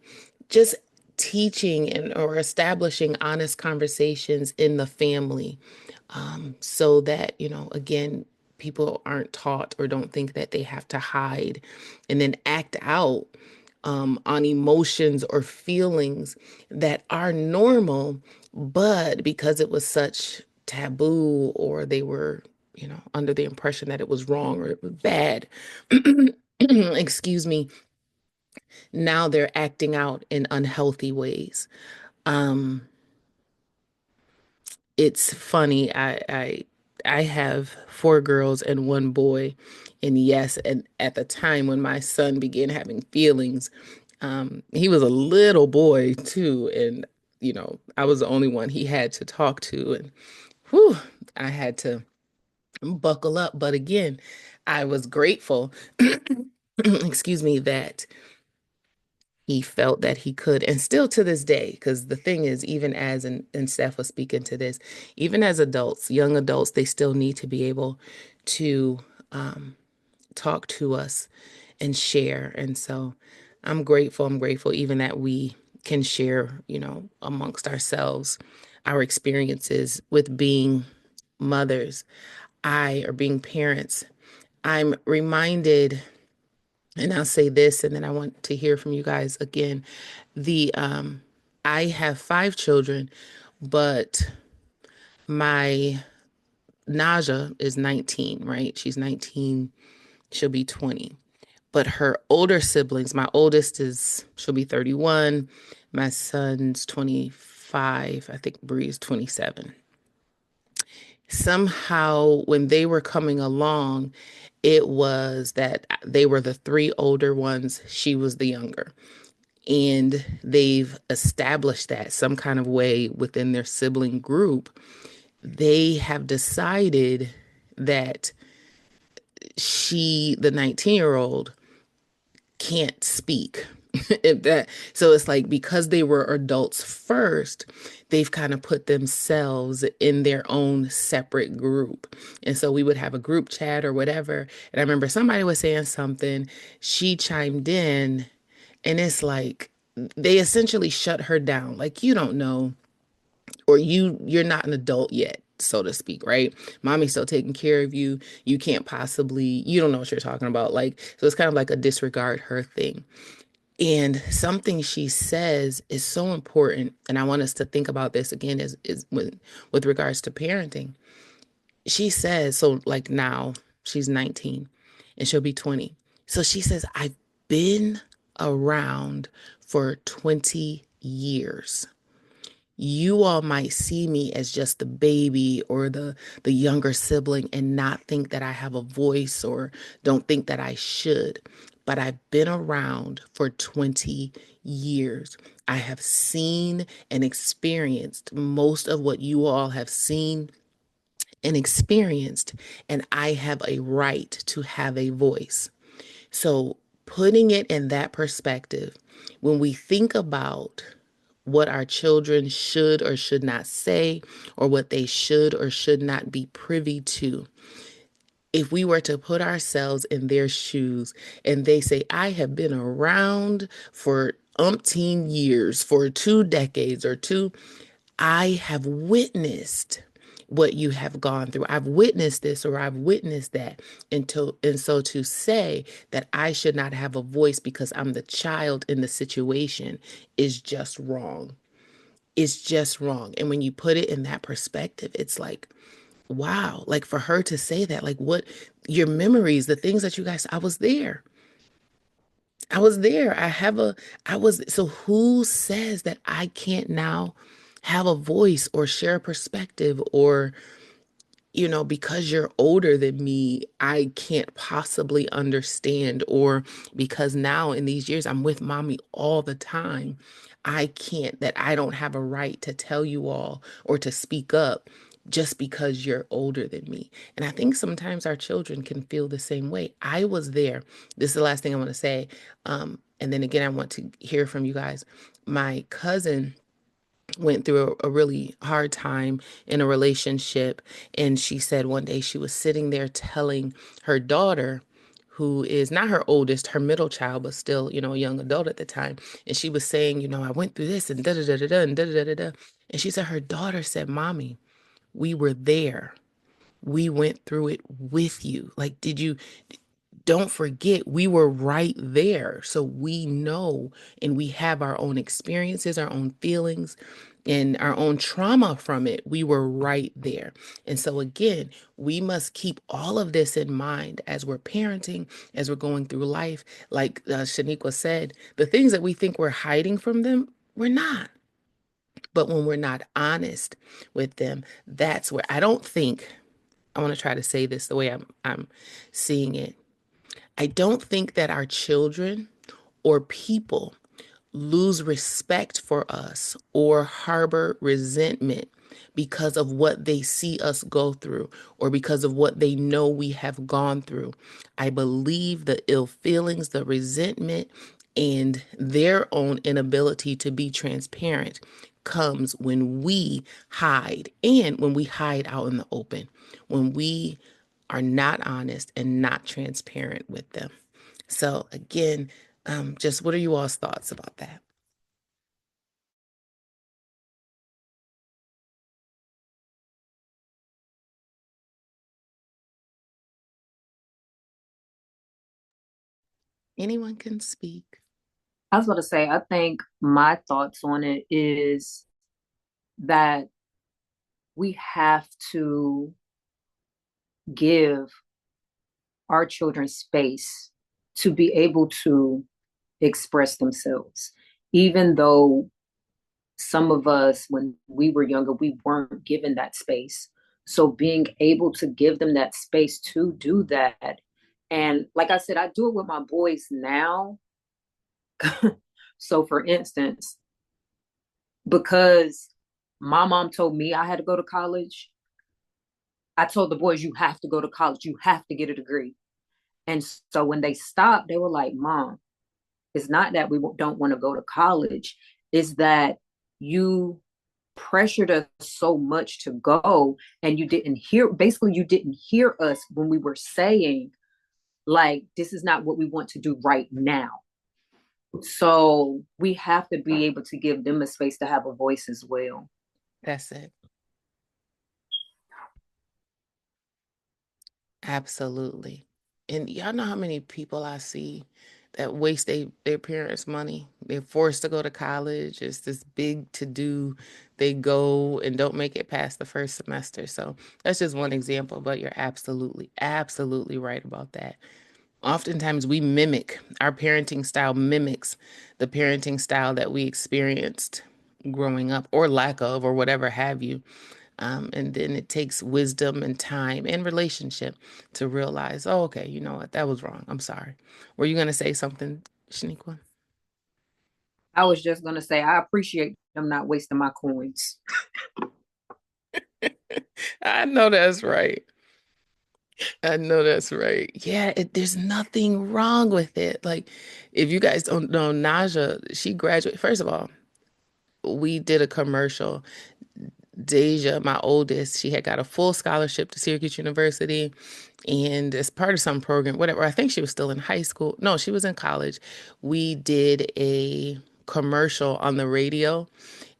just teaching or establishing honest conversations in the family, so that, again, people aren't taught or don't think that they have to hide and then act out on emotions or feelings that are normal, but because it was such taboo, or they were, under the impression that it was wrong or it was bad, excuse me, now they're acting out in unhealthy ways. Um, it's funny. I have four girls and one boy, and yes, and at the time when my son began having feelings, he was a little boy too, and I was the only one he had to talk to, and whew, I had to buckle up. But again, I was grateful, excuse me, that he felt that he could, and still to this day, because the thing is, even and Steph was speaking to this, even as adults, young adults, they still need to be able to talk to us and share. And so I'm grateful even that we can share, amongst ourselves, our experiences with being mothers, or being parents. I'm reminded, and I'll say this, and then I want to hear from you guys again. The I have five children, but my Naja is 19, right? She's 19, she'll be 20. But her older siblings, my oldest she'll be 31, my son's 25, I think Bree's 27. Somehow, when they were coming along, it was that they were the three older ones, she was the younger. And they've established that some kind of way within their sibling group. They have decided that the 19-year-old, can't speak. If that So it's like, because they were adults first, they've kind of put themselves in their own separate group. And so we would have a group chat or whatever. And I remember somebody was saying something, she chimed in, and it's like they essentially shut her down. Like, you don't know, or you're not an adult yet, so to speak, right? Mommy's still taking care of you. You don't know what you're talking about. Like, so it's kind of like a disregard her thing. And something she says is so important, and I want us to think about this again, is with regards to parenting. She says, so like now she's 19 and she'll be 20. So she says, I've been around for 20 years. You all might see me as just the baby or the younger sibling and not think that I have a voice, or don't think that I should. but I've been around for 20 years. I have seen and experienced most of what you all have seen and experienced, and I have a right to have a voice. So, putting it in that perspective, when we think about what our children should or should not say, or what they should or should not be privy to, if we were to put ourselves in their shoes and they say, I have been around for umpteen years, for 2 decades or two, I have witnessed what you have gone through. I've witnessed this or I've witnessed that. And so to say that I should not have a voice because I'm the child in the situation is just wrong. It's just wrong. And when you put it in that perspective, it's like, wow, like for her to say that, like what your memories, the things that you guys, I was there. I was there. So who says that I can't now have a voice or share a perspective or because you're older than me, I can't possibly understand, or because now in these years I'm with mommy all the time, that I don't have a right to tell you all or to speak up just because you're older than me. And I think sometimes our children can feel the same way. I was there. This is the last thing I want to say. And then again, I want to hear from you guys. My cousin went through a really hard time in a relationship. And she said one day she was sitting there telling her daughter, who is not her oldest, her middle child, but still, a young adult at the time. And she was saying, I went through this and da da da da da and da da da da. And she said her daughter said, Mommy, we were there. We went through it with you. Like, don't forget, we were right there. So we know and we have our own experiences, our own feelings, and our own trauma from it. We were right there. And so, again, we must keep all of this in mind as we're parenting, as we're going through life. Like Shaneequa said, the things that we think we're hiding from them, we're not. But when we're not honest with them, that's where I don't think, I want to try to say this the way I'm seeing it. I don't think that our children or people lose respect for us or harbor resentment because of what they see us go through or because of what they know we have gone through. I believe the ill feelings, the resentment, and their own inability to be transparent comes when we hide and when we hide out in the open, when we are not honest and not transparent with them. So again, just what are you all's thoughts about that? Anyone can speak. I was about to say, I think my thoughts on it is that we have to give our children space to be able to express themselves, even though some of us, when we were younger, we weren't given that space. So being able to give them that space to do that. And like I said, I do it with my boys now. So for instance, because my mom told me I had to go to college, I told the boys, you have to go to college, you have to get a degree. And so when they stopped, they were like, Mom, it's not that we don't want to go to college, it's that you pressured us so much to go and you didn't hear us when we were saying, like, this is not what we want to do right now. So we have to be able to give them a space to have a voice as well. That's it. Absolutely. And y'all know how many people I see that waste their parents' money. They're forced to go to college. It's this big to do. They go and don't make it past the first semester. So that's just one example, but you're absolutely, absolutely right about that. Oftentimes we mimic, our parenting style mimics the parenting style that we experienced growing up or lack of or whatever have you. And then it takes wisdom and time and relationship to realize, oh, okay, you know what? That was wrong. I'm sorry. Were you going to say something, Shaneequa? I was just gonna say I appreciate them not wasting my coins. I know that's right. I know that's right. Yeah, there's nothing wrong with it. Like, if you guys don't know, Naja, she graduated. First of all, we did a commercial. Deja, my oldest, she had got a full scholarship to Syracuse University. And as part of some program, whatever, I think she was still in high school. No, she was in college. We did a commercial on the radio,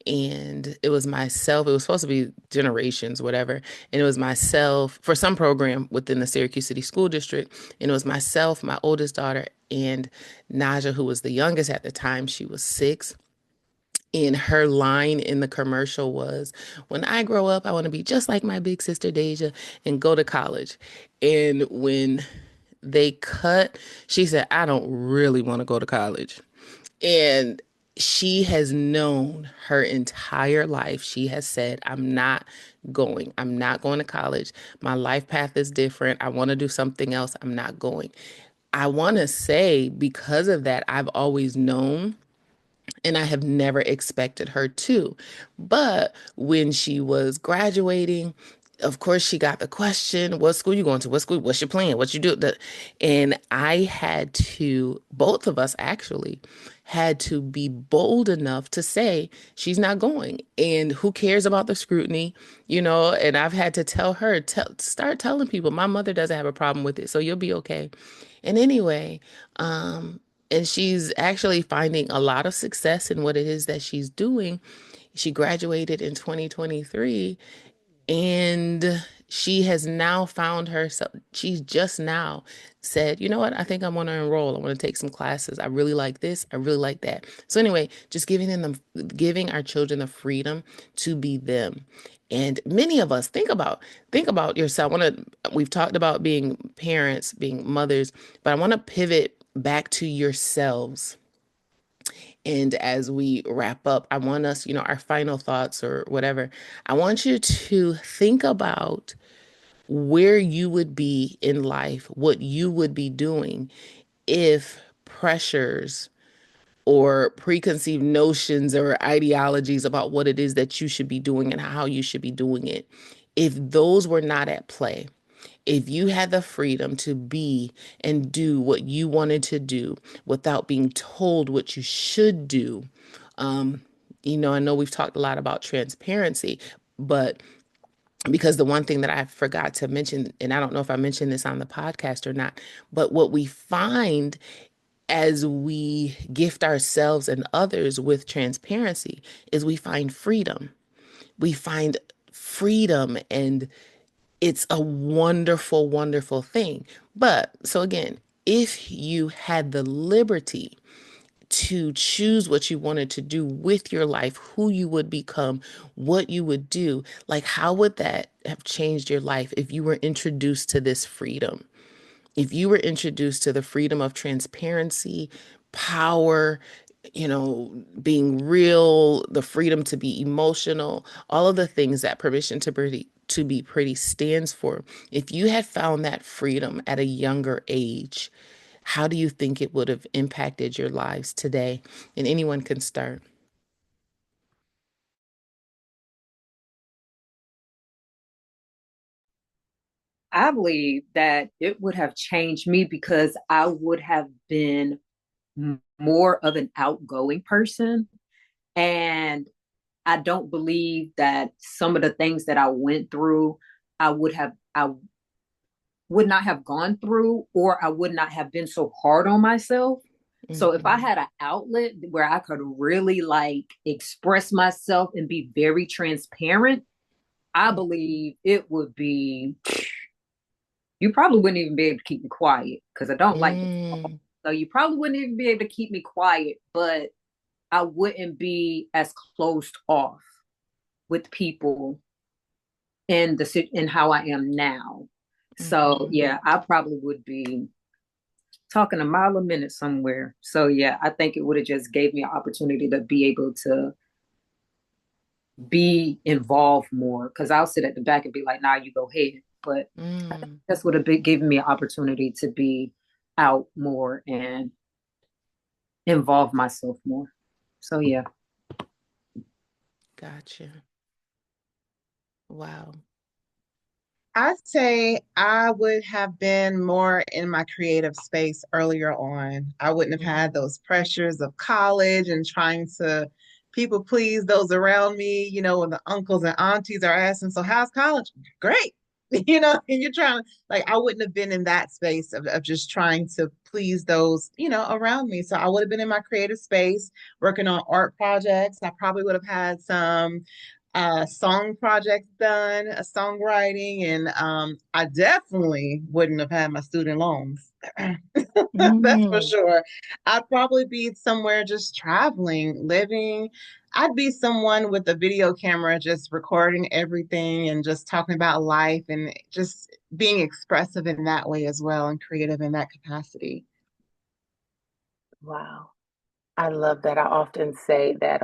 and it was myself. It was supposed to be Generations, whatever. And it was myself for some program within the Syracuse City School District. And it was myself, my oldest daughter, and Naja, who was the youngest at the time. She was 6. And her line in the commercial was, when I grow up, I want to be just like my big sister Deja and go to college. And when they cut, she said, I don't really want to go to college. And she has known her entire life. She has said, I'm not going. I'm not going to college. My life path is different. I want to do something else. I'm not going. I want to say, because of that, I've always known, and I have never expected her to. But when she was graduating, of course, she got the question, what school you going to? What school? What's your plan? What you do? And I had to, both of us actually, had to be bold enough to say she's not going. And who cares about the scrutiny? And I've had to tell her, start telling people, my mother doesn't have a problem with it, so you'll be okay. And anyway, and she's actually finding a lot of success in what it is that she's doing. She graduated in 2023, and she has now found herself. She's just now said, you know what? I think I want to enroll. I want to take some classes. I really like this. I really like that. So anyway, just giving our children the freedom to be them. And many of us think about yourself. We've talked about being parents, being mothers, but I want to pivot back to yourselves. And as we wrap up, I want us, our final thoughts or whatever, I want you to think about where you would be in life, what you would be doing if pressures or preconceived notions or ideologies about what it is that you should be doing and how you should be doing it, if those were not at play. If you had the freedom to be and do what you wanted to do without being told what you should do, um, I know we've talked a lot about transparency, but because the one thing that I forgot to mention, and I don't know if I mentioned this on the podcast or not, but what we find as we gift ourselves and others with transparency is we find freedom. We find freedom, and it's a wonderful, wonderful thing. But so again, if you had the liberty to choose what you wanted to do with your life, who you would become, what you would do, like how would that have changed your life if you were introduced to this freedom? If you were introduced to the freedom of transparency, power, being real, the freedom to be emotional, all of the things that permission to be pretty stands for. If you had found that freedom at a younger age, how do you think it would have impacted your lives today? And anyone can start. I believe that it would have changed me because I would have been more of an outgoing person. And I don't believe that some of the things that I went through, I would not have gone through, or I would not have been so hard on myself. So if I Mhm. had an outlet where I could really like express myself and be very transparent, I believe it would be, you probably wouldn't even be able to keep me quiet because I don't like to talk. Mm, So you probably wouldn't even be able to keep me quiet, but I wouldn't be as closed off with people in how I am now. So mhm. yeah, I probably would be talking a mile a minute somewhere. So yeah, I think it would have just gave me an opportunity to be able to be involved more, because I'll sit at the back and be like, nah, you go ahead. But Mm, that's what have been given me an opportunity to be out more and involve myself more. So yeah. gotcha. Wow. I'd say I would have been more in my creative space earlier on. I wouldn't have had Mm, those pressures of college and trying to people please those around me, when the uncles and aunties are asking, so how's college? Great. And you're trying to, like, I wouldn't have been in that space of just trying to please those, around me. So I would have been in my creative space working on art projects. I probably would have had some song projects done, a songwriting, and I definitely wouldn't have had my student loans. That's for mm, sure. I'd probably be somewhere just traveling, living. I'd be someone with a video camera just recording everything and just talking about life and just being expressive in that way as well and creative in that capacity. wow. I love that. I often say that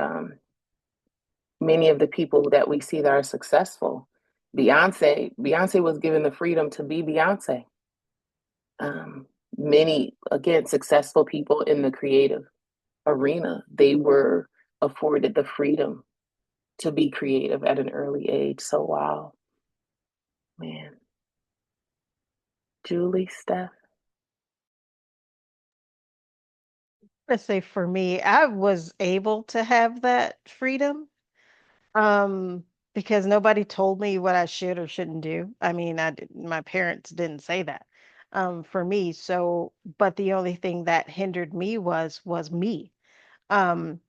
many of the people that we see that are successful, Beyonce was given the freedom to be Beyonce. Um, Many, again, successful people in the creative arena, they were afforded the freedom to be creative at an early age. So, wow, man. Julie, Steph. I say for me, I was able to have that freedom, um, because nobody told me what I should or shouldn't do. I mean, my parents didn't say that, for me. So, but the only thing that hindered me was me. um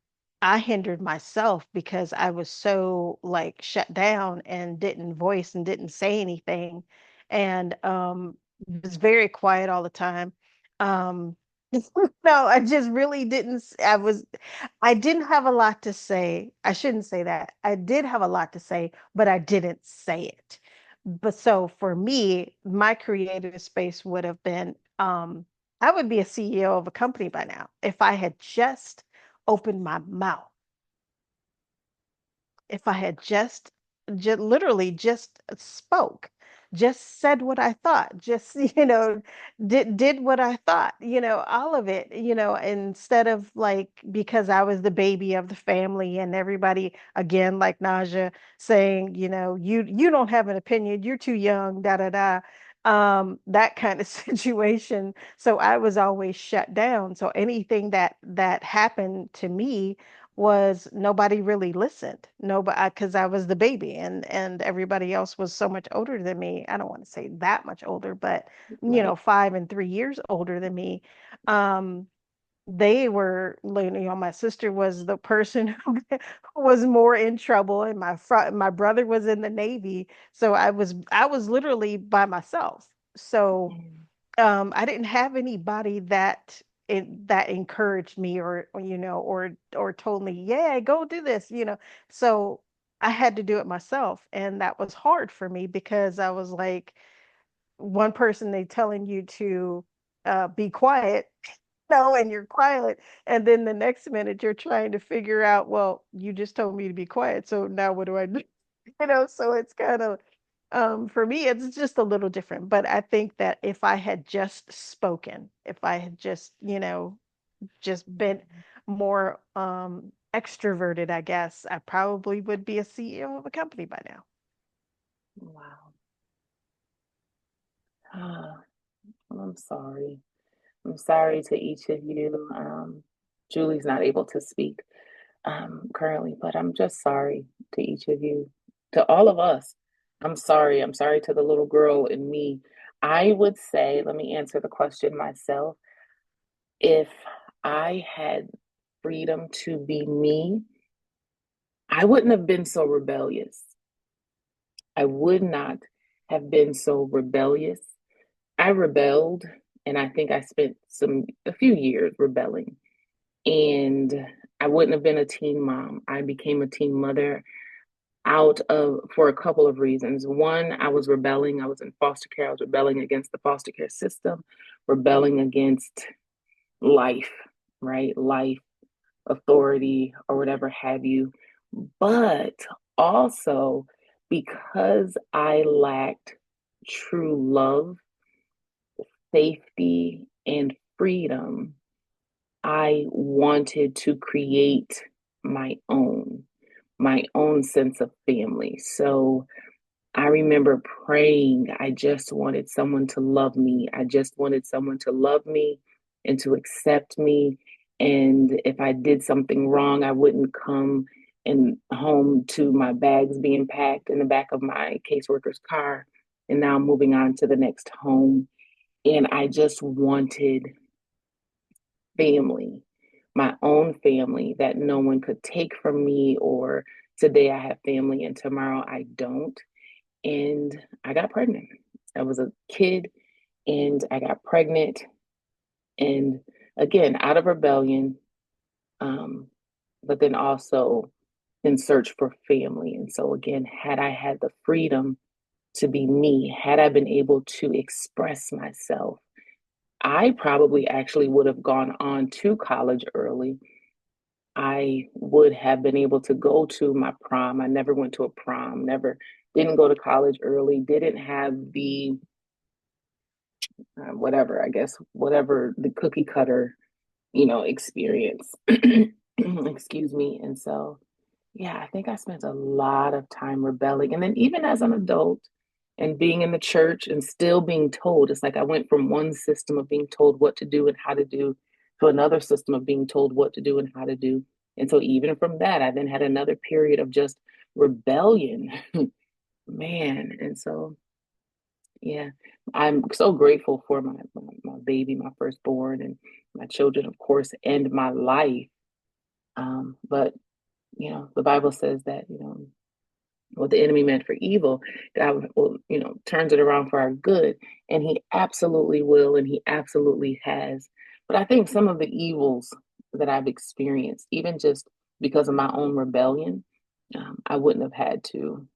I hindered myself because I was so like shut down and didn't voice and didn't say anything, and was very quiet all the time. um no, I just really didn't I didn't have a lot to say. I shouldn't say that. I did have a lot to say, but I didn't say it. But so for me, my creative space would have been, I would be a CEO of a company by now if I had just opened my mouth. If I had just literally just spoke, just said what I thought, just did what I thought, all of it, instead of like, because I was the baby of the family and everybody again, like Naja saying, you don't have an opinion, you're too young, da da da. That kind of situation. So I was always shut down. So anything that happened to me was nobody really listened. Nobody, because I was the baby, and everybody else was so much older than me. I don't want to say that much older, but Right. 5 and 3 years older than me. Um, they were, my sister was the person who was more in trouble, and my brother was in the Navy, so I was literally by myself. So Mm, I didn't have anybody that encouraged me, or told me, yeah, go do this, So I had to do it myself, and that was hard for me because I was like, one person they telling you to be quiet, no, and you're quiet, and then the next minute you're trying to figure out, well, you just told me to be quiet, so now what do I do? So it's kind of, for me, it's just a little different. But I think that if I had just spoken, if I had just been more extroverted, I guess I probably would be a CEO of a company by now. wow. Ah, I'm sorry. I'm sorry to each of you. Julie's not able to speak currently, but I'm just sorry to each of you, to all of us. I'm sorry. I'm sorry to the little girl in me. I would say, let me answer the question myself. If I had freedom to be me, I wouldn't have been so rebellious. I would not have been so rebellious. I rebelled, and I think I spent a few years rebelling. And I wouldn't have been a teen mom. I became a teen mother for a couple of reasons. One, I was rebelling. I was in foster care. I was rebelling against the foster care system, rebelling against life, right? Life, authority, or whatever have you. But also because I lacked true love, safety, and freedom, I wanted to create my own, my own sense of family. So I remember praying, I just wanted someone to love me. I just wanted someone to love me and to accept me. And if I did something wrong, I wouldn't come and home to my bags being packed in the back of my caseworker's car. And now I'm moving on to the next home. And I just wanted family, my own family that no one could take from me, or today I have family and tomorrow I don't. And I got pregnant. I was a kid and I got pregnant. And again, out of rebellion, um, but then also in search for family. And so, again, had I had the freedom to be me, had I been able to express myself, I probably actually would have gone on to college early. I would have been able to go to my prom. I never went to a prom, never, didn't go to college early, didn't have the whatever, I guess, whatever the cookie cutter, experience. Excuse me. And so, yeah, I think I spent a lot of time rebelling. And then even as an adult and being in the church and still being told, it's like I went from one system of being told what to do and how to do to another system of being told what to do and how to do. And so even from that, I then had another period of just rebellion, man. And so, yeah, I'm so grateful for my baby, my firstborn, and my children, of course, and my life. But the Bible says that what the enemy meant for evil, God will turns it around for our good, and He absolutely will, and He absolutely has. But I think some of the evils that I've experienced, even just because of my own rebellion, I wouldn't have had to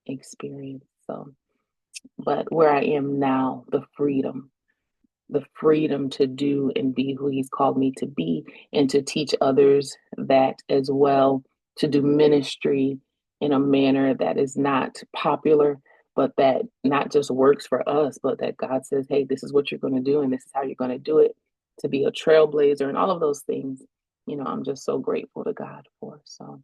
experience. So, but where I am now, the freedom to do and be who He's called me to be, and to teach others that as well, to do ministry in a manner that is not popular, but that not just works for us, but that God says, hey, this is what you're going to do, and this is how you're going to do it, to be a trailblazer and all of those things. I'm just so grateful to God for. So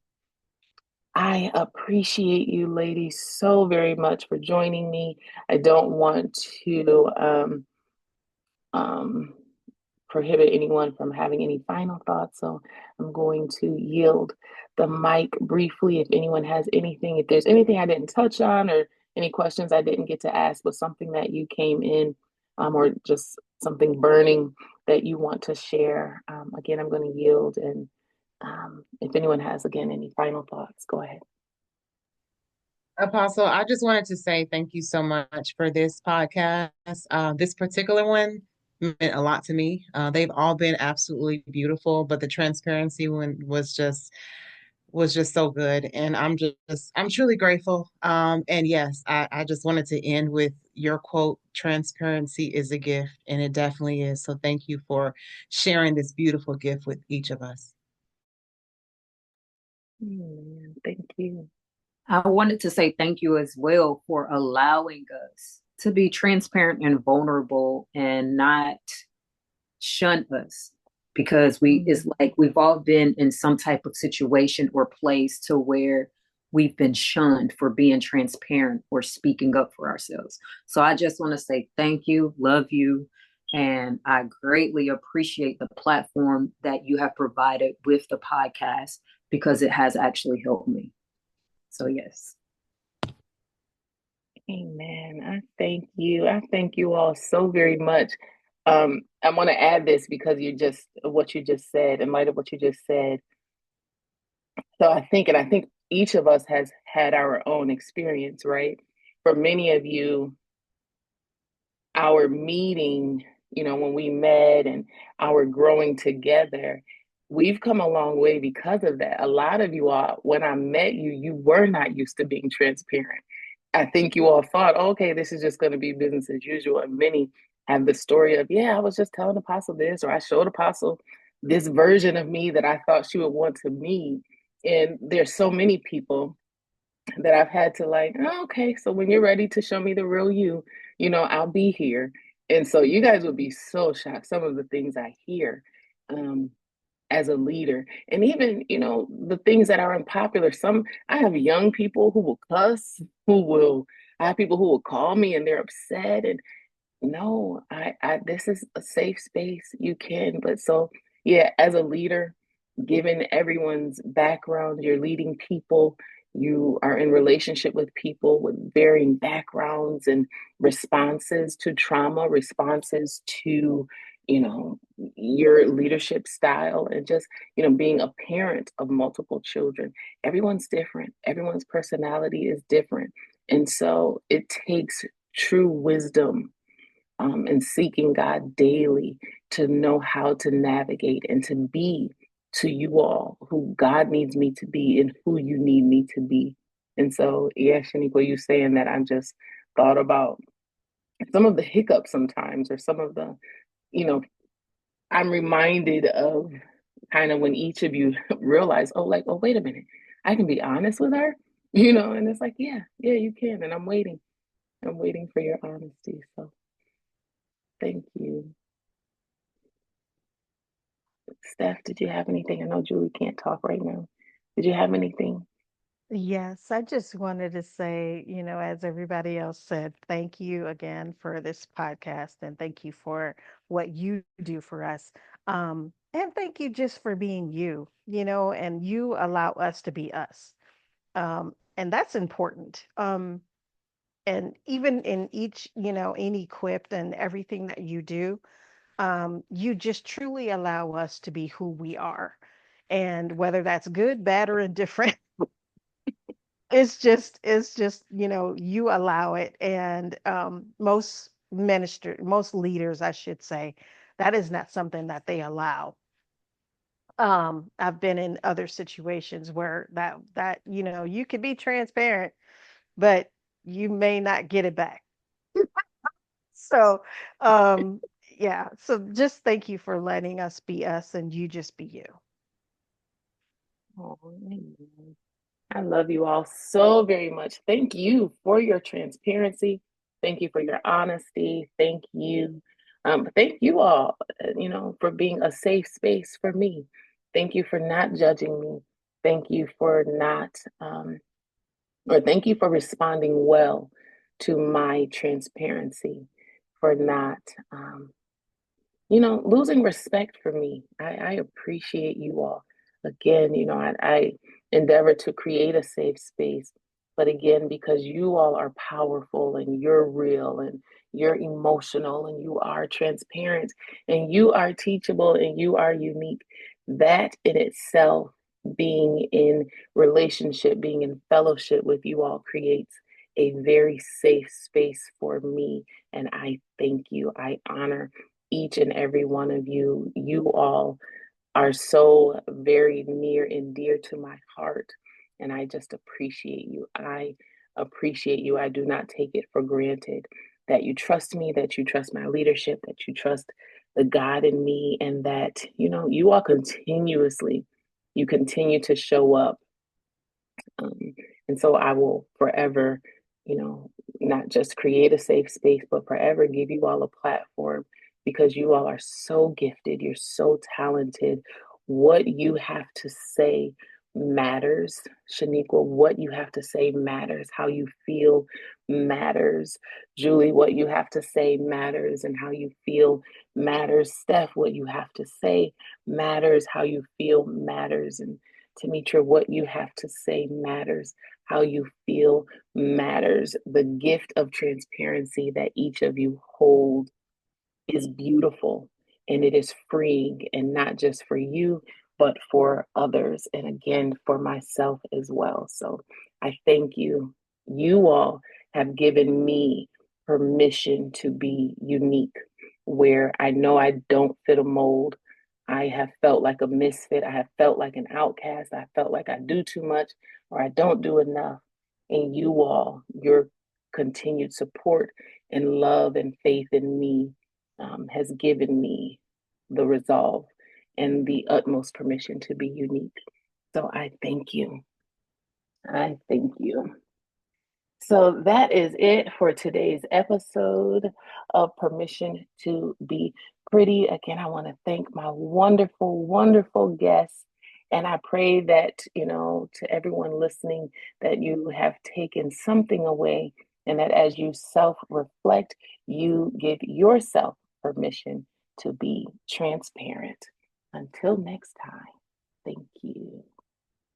I appreciate you ladies so very much for joining me. I don't want to um, prohibit anyone from having any final thoughts. So I'm going to yield the mic briefly. If anyone has anything, if there's anything I didn't touch on, or any questions I didn't get to ask, but something that you came in, or just something burning that you want to share, again, I'm going to yield. And if anyone has, again, any final thoughts, go ahead. Apostle, I just wanted to say thank you so much for this podcast. This particular one meant a lot to me. They've all been absolutely beautiful, but the transparency one was just so good, and I'm truly grateful. And yes, I just wanted to end with your quote: "Transparency is a gift," and it definitely is. So thank you for sharing this beautiful gift with each of us. Thank you. I wanted to say thank you as well for allowing us to be transparent and vulnerable and not shun us, because it's like we've all been in some type of situation or place to where we've been shunned for being transparent or speaking up for ourselves. So I just want to say thank you, love you, and I greatly appreciate the platform that you have provided with the podcast, because it has actually helped me. So yes. Amen. I thank you. I thank you all so very much. I want to add this because what you just said, in light of what you just said. So I think each of us has had our own experience, right? For many of you, our meeting, when we met and our growing together, we've come a long way because of that. A lot of you all, when I met you, you were not used to being transparent. I think you all thought, okay, this is just going to be business as usual. And many have the story of, yeah, I was just telling Apostle this, or I showed Apostle this version of me that I thought she would want to meet. And there's so many people that I've had to like, oh, okay, so when you're ready to show me the real you, I'll be here. And so you guys would be so shocked some of the things I hear um, as a leader. And even, the things that are unpopular. I have young people who will cuss, I have people who will call me and they're upset. And no, this is a safe space. You can, but so yeah, as a leader, given everyone's background, you're leading people, you are in relationship with people with varying backgrounds and responses to trauma, responses to, your leadership style, and just, being a parent of multiple children. Everyone's different. Everyone's personality is different. And so it takes true wisdom and seeking God daily to know how to navigate and to be to you all who God needs me to be and who you need me to be. And so, yeah, Shaneequa, you saying that, I'm just thought about some of the hiccups sometimes, or some of the, you know, I'm reminded of kind of when each of you realize, oh, like, oh, wait a minute, I can be honest with her, and it's like, yeah, you can. And I'm waiting. I'm waiting for your honesty. So thank you. Steph, did you have anything? I know Julie can't talk right now. Did you have anything? Yes, I just wanted to say, as everybody else said, thank you again for this podcast and thank you for what you do for us. And thank you just for being you, and you allow us to be us. And that's important. And even in each, in Equipped and everything that you do, you just truly allow us to be who we are. And whether that's good, bad, or indifferent, it's just you allow it. And most leaders, I should say, that is not something that they allow. I've been in other situations where that you could be transparent, but you may not get it back. So um yeah, so just thank you for letting us be us and you just be you. Oh, amen. I love you all so very much. Thank you for your transparency. Thank you for your honesty. Thank you. Thank you all, for being a safe space for me. Thank you for not judging me. Thank you for not, or thank you for responding well to my transparency, for not, losing respect for me. I appreciate you all. Again, I endeavor to create a safe space, but again, because you all are powerful and you're real and you're emotional and you are transparent and you are teachable and you are unique, that in itself, being in relationship, being in fellowship with you all, creates a very safe space for me. And I thank you. I honor each and every one of you. You all are so very near and dear to my heart. And I just appreciate you. I appreciate you. I do not take it for granted that you trust me, that you trust my leadership, that you trust the God in me, and that, you all you continue to show up. Um, and so I will forever, you know, not just create a safe space, but forever give you all a platform, because you all are so gifted. You're so talented. What you have to say matters, Shaneequa. What you have to say matters. How you feel matters. Julie, what you have to say matters, and how you feel matters. Steph, what you have to say matters. How you feel matters. And Tomitra, what you have to say matters. How you feel matters. The gift of transparency that each of you hold is beautiful, and it is freeing, and not just for you, but for others. And again, for myself as well. So I thank you. You all have given me permission to be unique, where I know I don't fit a mold. I have felt like a misfit. I have felt like an outcast. I felt like I do too much or I don't do enough. And you all, your continued support and love and faith in me has given me the resolve and the utmost permission to be unique. So I thank you. I thank you. So that is it for today's episode of Permission to Be Pretty. Again, I want to thank my wonderful, wonderful guests. And I pray that, to everyone listening, that you have taken something away and that as you self reflect, you give yourself permission to be transparent. Until next time, thank you.